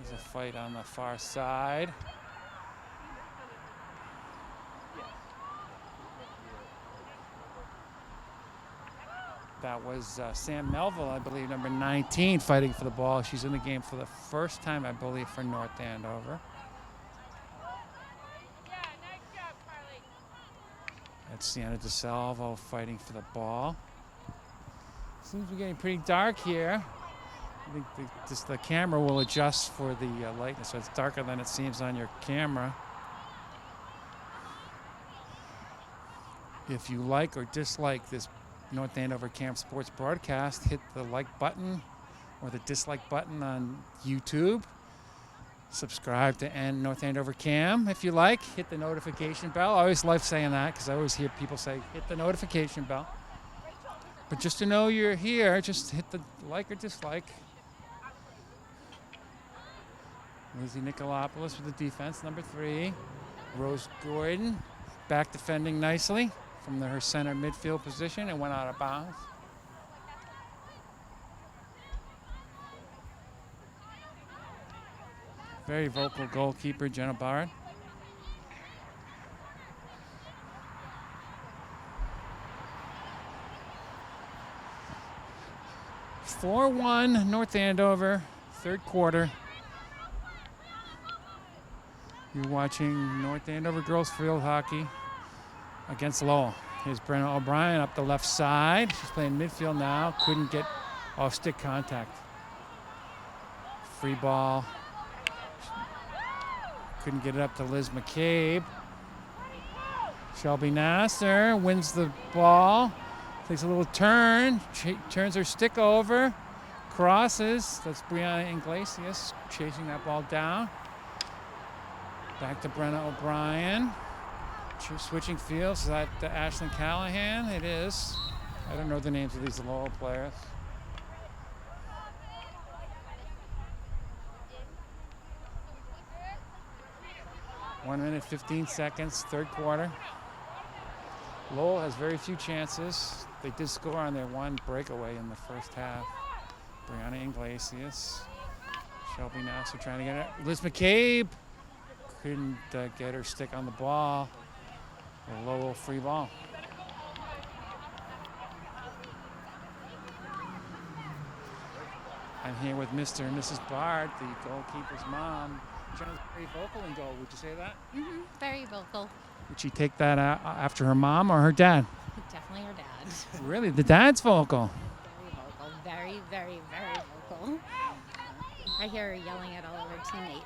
There's a fight on the far side. That was Sam Melville, I believe, number 19, fighting for the ball. She's in the game for the first time, I believe, for North Andover. That's Sienna DeSalvo fighting for the ball. Seems we're getting pretty dark here. I think the camera will adjust for the lightness, so it's darker than it seems on your camera. If you like or dislike this North Andover Camp Sports broadcast, hit the like button or the dislike button on YouTube. Subscribe to North Andover Cam if you like. Hit the notification bell. I always love saying that because I always hear people say, hit the notification bell. But just to know you're here, just hit the like or dislike. Lizzie Nicolopoulos with the defense, number 3. Rose Gordon back defending nicely from her center midfield position and went out of bounds. Very vocal goalkeeper, Jenna Bard. (4-1) North Andover, third quarter. You're watching North Andover girls field hockey against Lowell. Here's Brenna O'Brien up the left side. She's playing midfield now. Couldn't get off stick contact. free ball. Couldn't get it up to Liz McCabe. Shelby Nasser wins the ball. Takes a little turn. Turns her stick over. Crosses. That's Brianna Iglesias chasing that ball down. Back to Brenna O'Brien. Switching fields. Is that Ashlyn Callahan? It is. I don't know the names of these Lowell players. One minute, 15 seconds, third quarter. Lowell has very few chances. They did score on their one breakaway in the first half. Brianna Iglesias. Shelby Nasser trying to get it. Liz McCabe couldn't get her stick on the ball. A Lowell free ball. I'm here with Mr. and Mrs. Bard, the goalkeeper's mom. Jenna's very vocal in goal. Would you say that? Mm-hmm. Very vocal. Would she take that after her mom or her dad? Definitely her dad. Really? The dad's vocal? Very vocal. Very, very, very vocal. I hear her yelling at all of her teammates.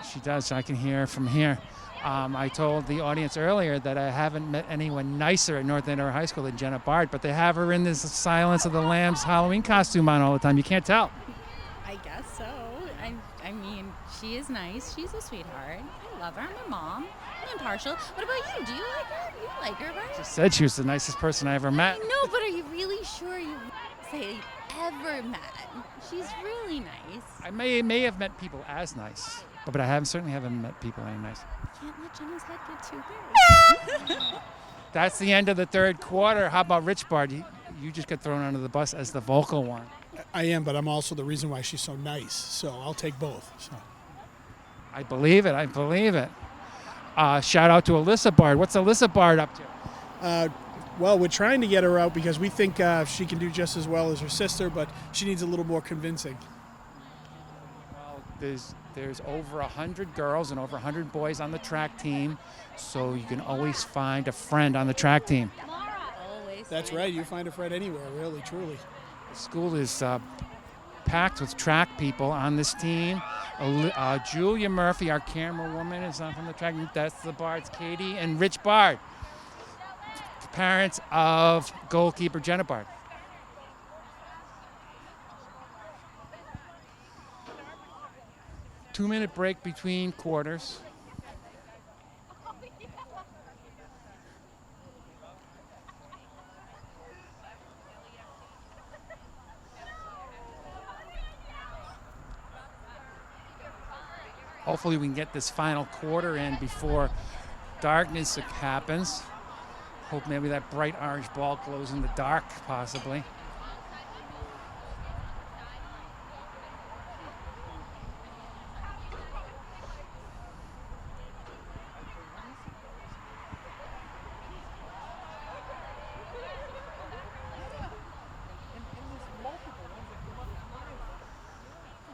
She does. I can hear her from here. I told the audience earlier that I haven't met anyone nicer at North Andover High School than Jenna Bard, but they have her in this Silence of the Lambs Halloween costume on all the time. You can't tell. I guess so. I mean, she is nice. She's a sweetheart. I love her. I'm her mom. I'm impartial. What about you? Do you like her? You like her, right? She said she was the nicest person I ever met. No, but are you really sure you say ever met? She's really nice. I may have met people as nice, but I certainly haven't met people any nice. Can't let Jenna's head get too big. That's the end of the third quarter. How about Rich Bard? You just got thrown under the bus as the vocal one. I am, but I'm also the reason why she's so nice. So I'll take both. So. I believe it. I believe it. Shout out to Alyssa Bard. What's Alyssa Bard up to? Well, we're trying to get her out because we think she can do just as well as her sister, but she needs a little more convincing. Well, there's over 100 girls and over 100 boys on the track team, so you can always find a friend on the track team. Always. That's right. You find a friend anywhere, really, truly. The school is packed with track people on this team. Julia Murphy, our camera woman, is on from the track. That's the Bards, Katie and Rich Bard, parents of goalkeeper Jenna Bard. Two-minute break between quarters. Hopefully we can get this final quarter in before darkness happens. Hope maybe that bright orange ball glows in the dark, possibly.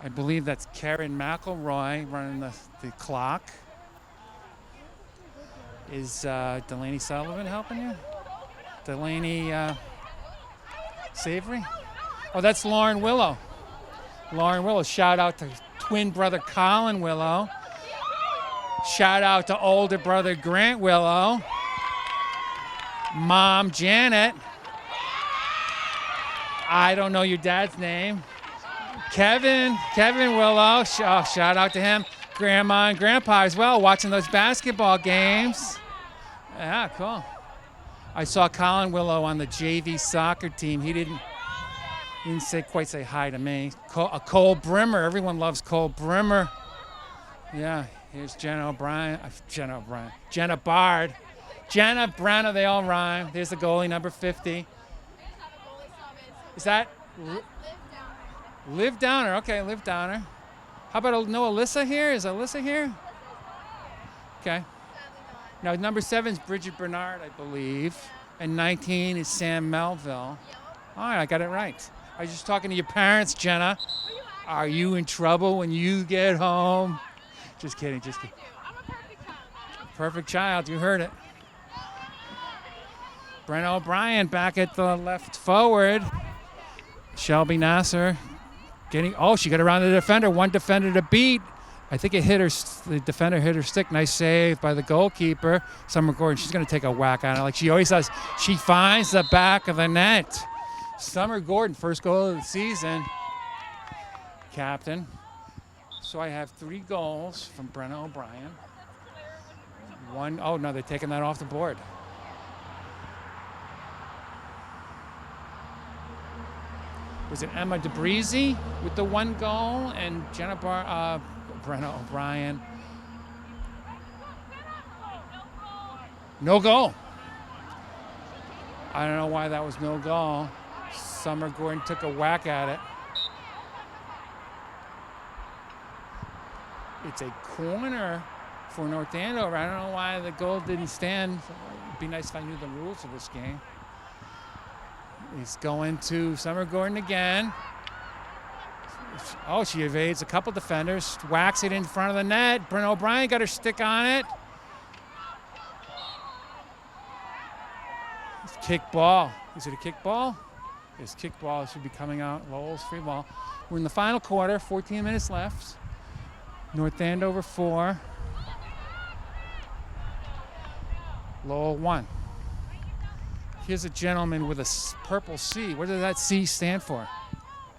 I believe that's Karen McElroy running the clock. Is Delaney Sullivan helping you? Delaney Savory? Oh, that's Lauren Willow. Lauren Willow. Shout out to twin brother Colin Willow. Shout out to older brother Grant Willow. Mom Janet. I don't know your dad's name. Kevin Willow, shout out to him. Grandma and Grandpa as well, watching those basketball games. Yeah, cool. I saw Colin Willow on the JV soccer team. He didn't quite say hi to me. Cole Brimmer, everyone loves Cole Brimmer. Yeah, here's Jenna Bard. Jenna Brenna, they all rhyme. There's the goalie, number 50. Is that Liv Downer? Okay, Liv Downer. How about Alyssa here? Is Alyssa here? Okay. Now, number 7 is Bridget Bernard, I believe. And 19 is Sam Melville. All right, I got it right. I was just talking to your parents, Jenna. Are you in trouble when you get home? Just kidding, just kidding. Perfect child, you heard it. Brenna O'Brien back at the left forward. Shelby Nasser She got around the defender. One defender to beat. I think it hit her. The defender hit her stick. Nice save by the goalkeeper, Summer Gordon. She's going to take a whack on it like she always does. She finds the back of the net. Summer Gordon, first goal of the season. Captain. So I have 3 goals from Brenna O'Brien. Oh no, they're taking that off the board. Was it Emma DeBreezy with the 1 goal and Brenna O'Brien? No goal. I don't know why that was no goal. Summer Gordon took a whack at it. It's a corner for North Andover. I don't know why the goal didn't stand. It'd be nice if I knew the rules of this game. He's going to Summer Gordon again. Oh, she evades a couple defenders, whacks it in front of the net. Brenna O'Brien got her stick on it. It's kick ball. Is it a kick ball? It's kick ball. It should be coming out. Lowell's free ball. We're in the final quarter, 14 minutes left. North Andover 4. Lowell 1. Here's a gentleman with a purple C. What does that C stand for?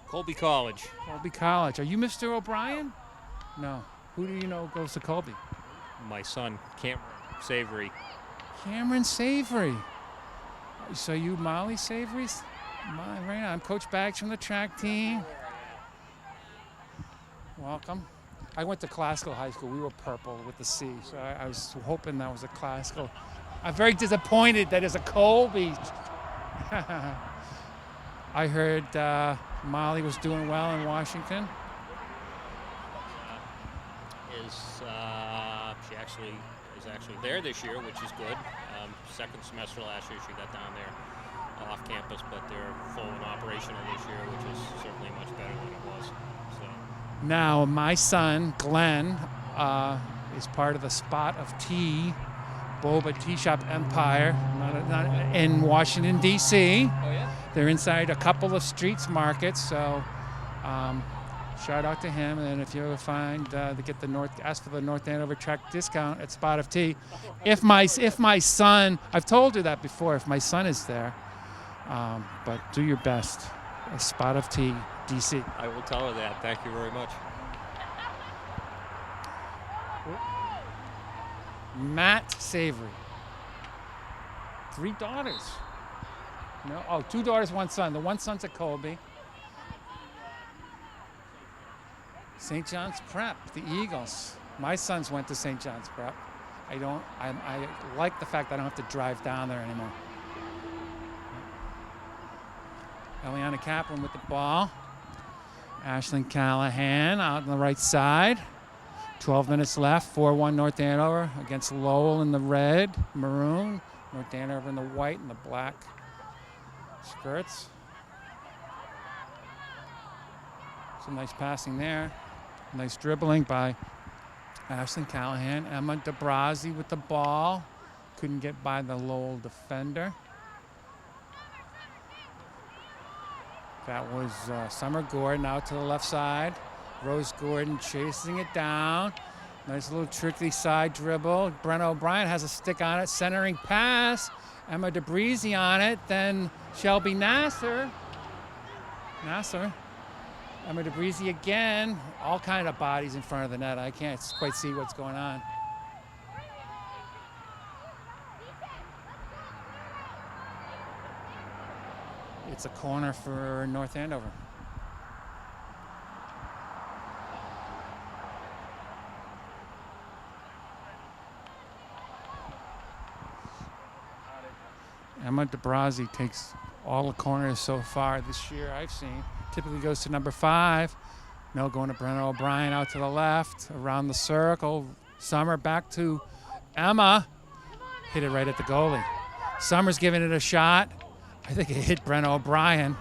Colby College. Colby College. Are you Mr. O'Brien? No. Who do you know goes to Colby? My son, Cameron Savory. Cameron Savory. So you Molly Savory's? Right on. I'm Coach Baggs from the track team. Welcome. I went to classical high school. We were purple with the C, so I was hoping that was a classical. I'm very disappointed that it's a Colby. I heard Molly was doing well in Washington. She actually is there this year, which is good. Second semester last year, she got down there off campus, but they're full and operational this year, which is certainly much better than it was. So. Now, my son, Glenn, is part of the Spot of Tea, Boba Tea Shop Empire, not in Washington, D.C. Oh, yeah? They're inside a couple of streets markets, so shout out to him. And if you ever find ask for the North Andover track discount at Spot of Tea. If my son, I've told you that before, if my son is there, but do your best. A Spot of Tea, D.C. I will tell her that. Thank you very much. Matt Savory. 3 daughters. No, 2 daughters, 1 son. The 1 son's at Colby. St. John's Prep, the Eagles. My sons went to St. John's Prep. I like the fact that I don't have to drive down there anymore. Eliana Kaplan with the ball. Ashlyn Callahan out on the right side. 12 minutes left. 4-1 North Andover against Lowell in the red, maroon. North Andover in the white and the black skirts. Some nice passing there. Nice dribbling by Ashlyn Callahan. Emma DeBrazzi with the ball. Couldn't get by the Lowell defender. That was Summer Gordon out to the left side. Rose Gordon chasing it down. Nice little tricky side dribble. Brenna O'Brien has a stick on it. Centering pass. Emma DeBreezy on it. Then Shelby Nasser. Emma DeBreezy again. All kind of bodies in front of the net. I can't quite see what's going on. It's a corner for North Andover. Emma DeBrazzi takes all the corners so far this year I've seen. Typically goes to number 5. No, going to Brenna O'Brien out to the left, around the circle. Summer back to Emma. Hit it right at the goalie. Summer's giving it a shot. I think it hit Brenna O'Brien.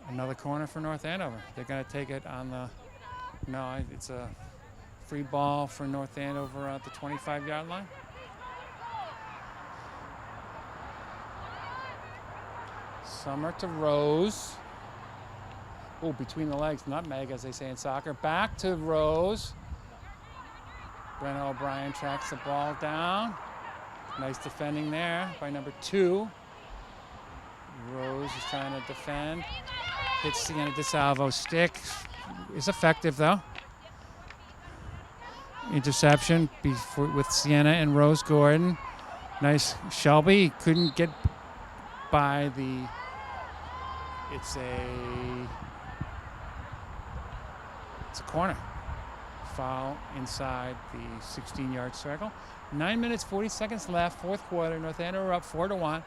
Another corner for North Andover. They're going to take it on the... No, it's a free ball for North Andover at the 25-yard line. Summer to Rose. Oh, between the legs, nutmeg, as they say in soccer. Back to Rose. Brenna O'Brien tracks the ball down. Nice defending there by number 2. Rose is trying to defend. Hits Sienna DeSalvo's stick. Is effective, though. Interception with Sienna and Rose Gordon. Nice. Shelby couldn't get by the... It's a corner. Foul inside the 16-yard circle. 9 minutes, 40 seconds left, fourth quarter. North Andover up 4-1.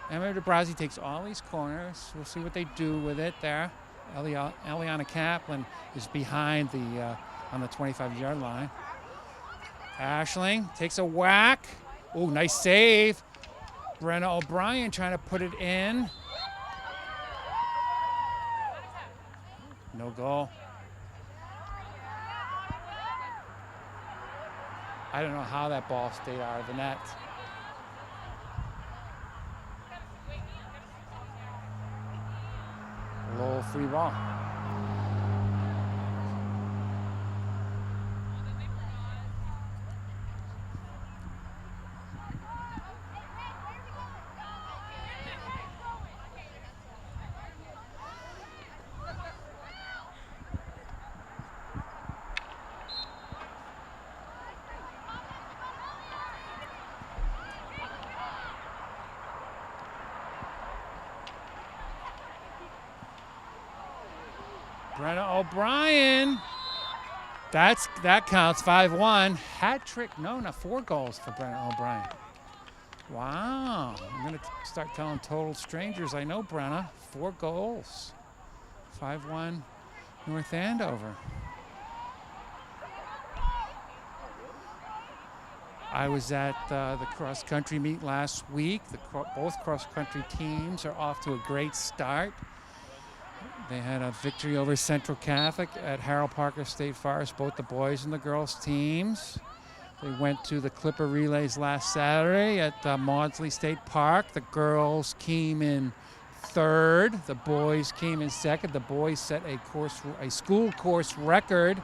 Emma DeBrazzi takes all these corners. We'll see what they do with it there. Eliana Kaplan is behind on the 25-yard line. Ashling takes a whack. Oh, nice save. Brenna O'Brien trying to put it in. No goal. I don't know how that ball stayed out of the net. Lowell free ball. Brenna O'Brien. That counts. 5-1. Hat trick. No, not 4 goals for Brenna O'Brien. Wow. I'm going to start telling total strangers I know Brenna. 4 goals. 5-1 North Andover. I was at the cross-country meet last week. Both cross-country teams are off to a great start. They had a victory over Central Catholic at Harold Parker State Forest, both the boys and the girls teams. They went to the Clipper Relays last Saturday at Maudsley State Park. The girls came in 3rd. The boys came in 2nd. The boys set a school course record.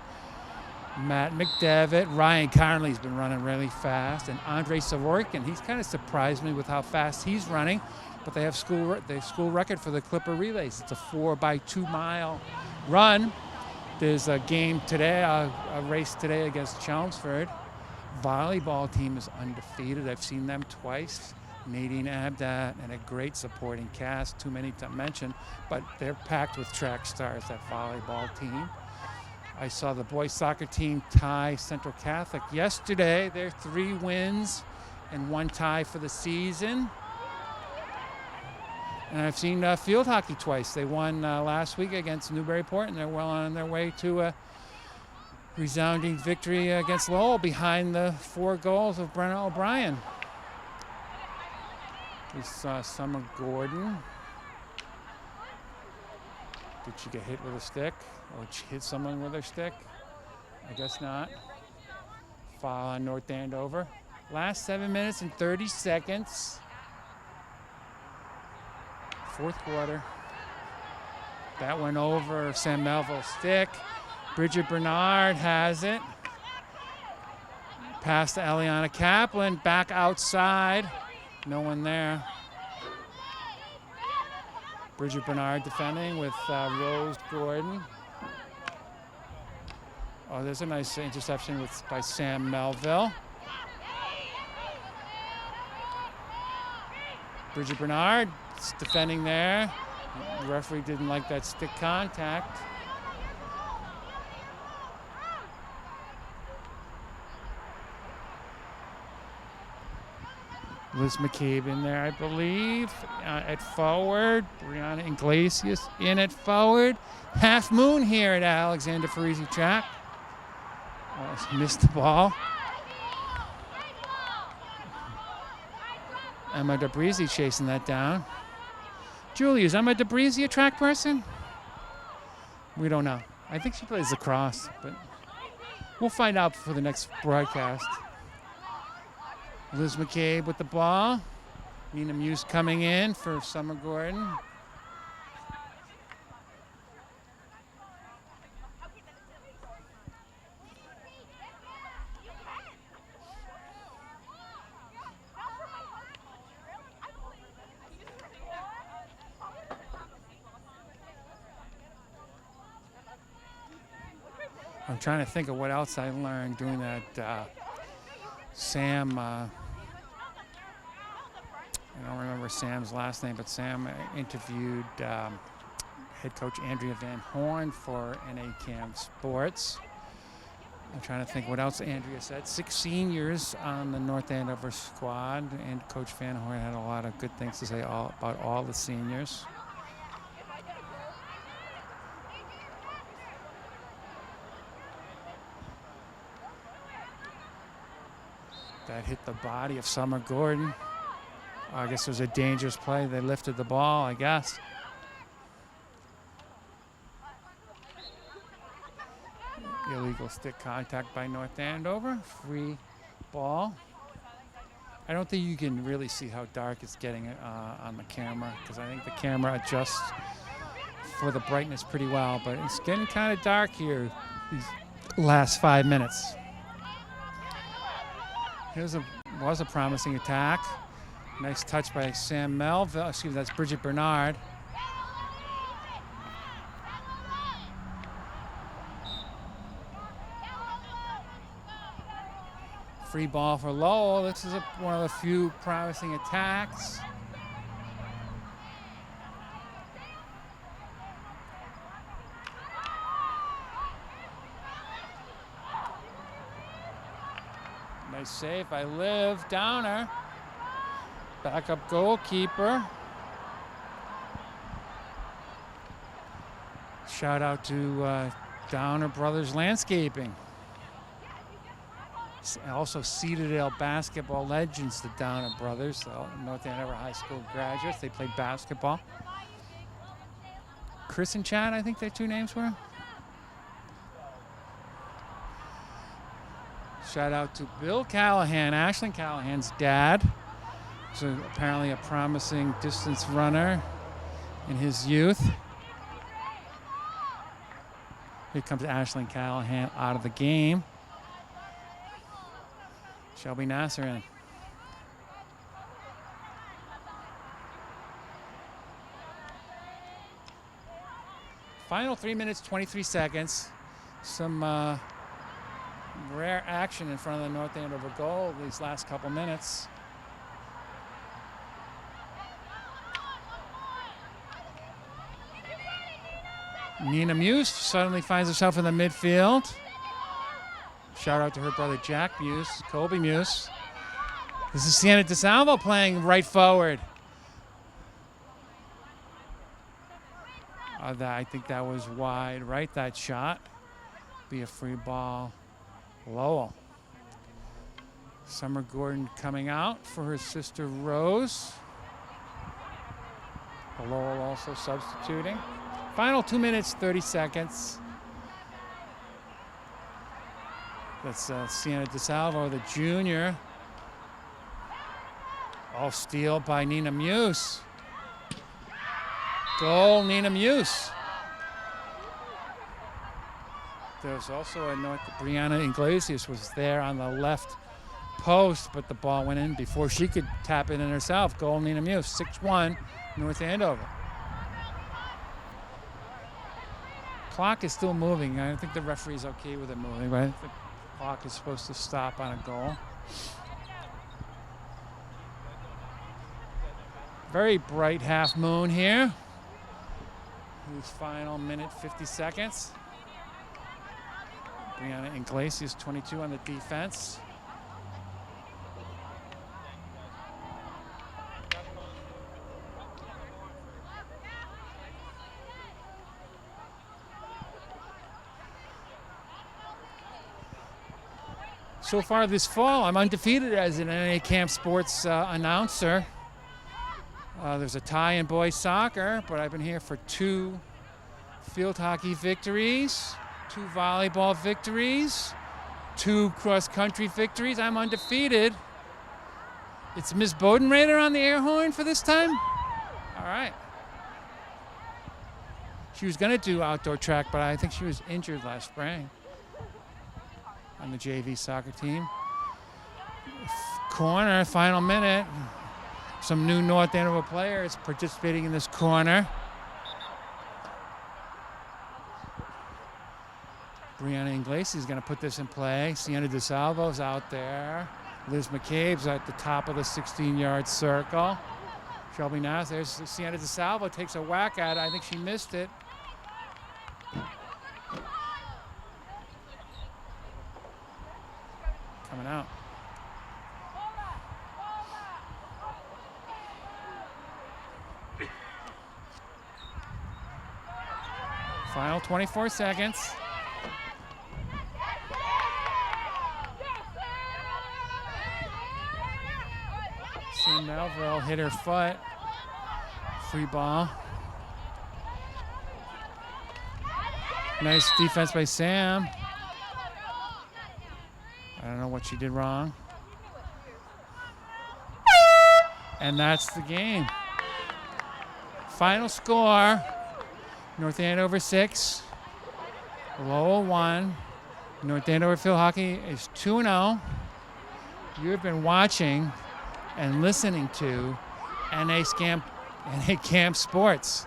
Matt McDevitt, Ryan Conley's been running really fast, and Andre Savorykin, he's kind of surprised me with how fast he's running. But they have school record for the Clipper Relays. It's a 4x2 mile run. There's a game today, a race today against Chelmsford. Volleyball team is undefeated. I've seen them twice. Nadine Abdat and a great supporting cast, too many to mention, but they're packed with track stars, that volleyball team. I saw the boys soccer team tie Central Catholic yesterday. They're 3 wins and 1 tie for the season. And I've seen field hockey twice. They won last week against Newburyport, and they're well on their way to a resounding victory against Lowell behind the 4 goals of Brenna O'Brien. We saw Summer Gordon. Did she get hit with a stick? Or did she hit someone with her stick? I guess not. Foul on North Andover. Last 7 minutes and 30 seconds. Fourth quarter. That went over Sam Melville's stick. Bridget Bernard has it. Pass to Eliana Kaplan. Back outside. No one there. Bridget Bernard defending with Rose Gordon. Oh, there's a nice interception by Sam Melville. Bridget Bernard defending there. The referee didn't like that stick contact. Liz McCabe in there, I believe. At forward, Brianna Iglesias in at forward. Half moon here at Alexander Farisi track. Missed the ball. Emma DeBreezy chasing that down. Julie, is Emma DeBreezy a track person? We don't know. I think she plays lacrosse, but we'll find out for the next broadcast. Liz McCabe with the ball. Nina Muse coming in for Summer Gordon. I'm trying to think of what else I learned doing that. Sam, I don't remember Sam's last name, but Sam interviewed head coach Andrea Van Horn for NA Sports. I'm trying to think what else Andrea said. 6 seniors on the North Andover squad, and Coach Van Horn had a lot of good things to say about all the seniors. That hit the body of Summer Gordon. I guess it was a dangerous play. They lifted the ball, I guess. Illegal stick contact by North Andover. Free ball. I don't think you can really see how dark it's getting on the camera, because I think the camera adjusts for the brightness pretty well, but it's getting kind of dark here these last 5 minutes. Was a promising attack. Nice touch by Sam Melville. Excuse me, that's Bridget Bernard. Free ball for Lowell. This is one of the few promising attacks. Nice save by Liv Downer. Backup goalkeeper. Shout out to Downer Brothers Landscaping. Also Cedardale basketball legends, the Downer brothers, North Andover High School graduates. They played basketball. Chris and Chad, I think their 2 names were. Shout out to Bill Callahan, Ashlyn Callahan's dad. So apparently a promising distance runner in his youth. Here comes Ashlyn Callahan out of the game. Shelby Nasser in. Final 3 minutes, 23 seconds. Some rare action in front of the North Andover goal these last couple minutes. Nina Muse suddenly finds herself in the midfield. Shout out to her brother Jack Muse, Colby Muse. This is Sienna DeSalvo playing right forward. I think that was wide right, that shot. Be a free ball. Lowell. Summer Gordon coming out for her sister Rose. Lowell also substituting. Final 2 minutes, 30 seconds. That's Sienna DeSalvo, the junior. All steal by Nina Muse. Goal, Nina Muse. There was also a Brianna Iglesias was there on the left post, but the ball went in before she could tap it in herself. Goal, Nina Muse, 6-1, North Andover. Clock is still moving. I don't think the referee's okay with it moving, but I think the clock is supposed to stop on a goal. Very bright half moon here. Whose final minute, 50 seconds. Brianna Iglesias, 22 on the defense. So far this fall, I'm undefeated as an NA Camp Sports announcer. There's a tie in boys soccer, but I've been here for 2 field hockey victories, 2 volleyball victories, 2 cross-country victories. I'm undefeated. It's Ms. Bodenrader on the air horn for this time? All right. She was going to do outdoor track, but I think she was injured last spring on the JV soccer team. Corner, final minute. Some new North Andover players participating in this corner. Brianna Iglesias is going to put this in play. Sienna DeSalvo's out there. Liz McCabe's at the top of the 16-yard circle. Shelby Nass, there's Sienna DeSalvo, takes a whack at it. I think she missed it. Coming out. Final 24 seconds. Sam Melville hit her foot. Free ball. Nice defense by Sam. I don't know what she did wrong. And that's the game. Final score, North Andover 6, Lowell 1. North Andover Field Hockey is 2-0. You have been watching and listening to NA Camp Sports.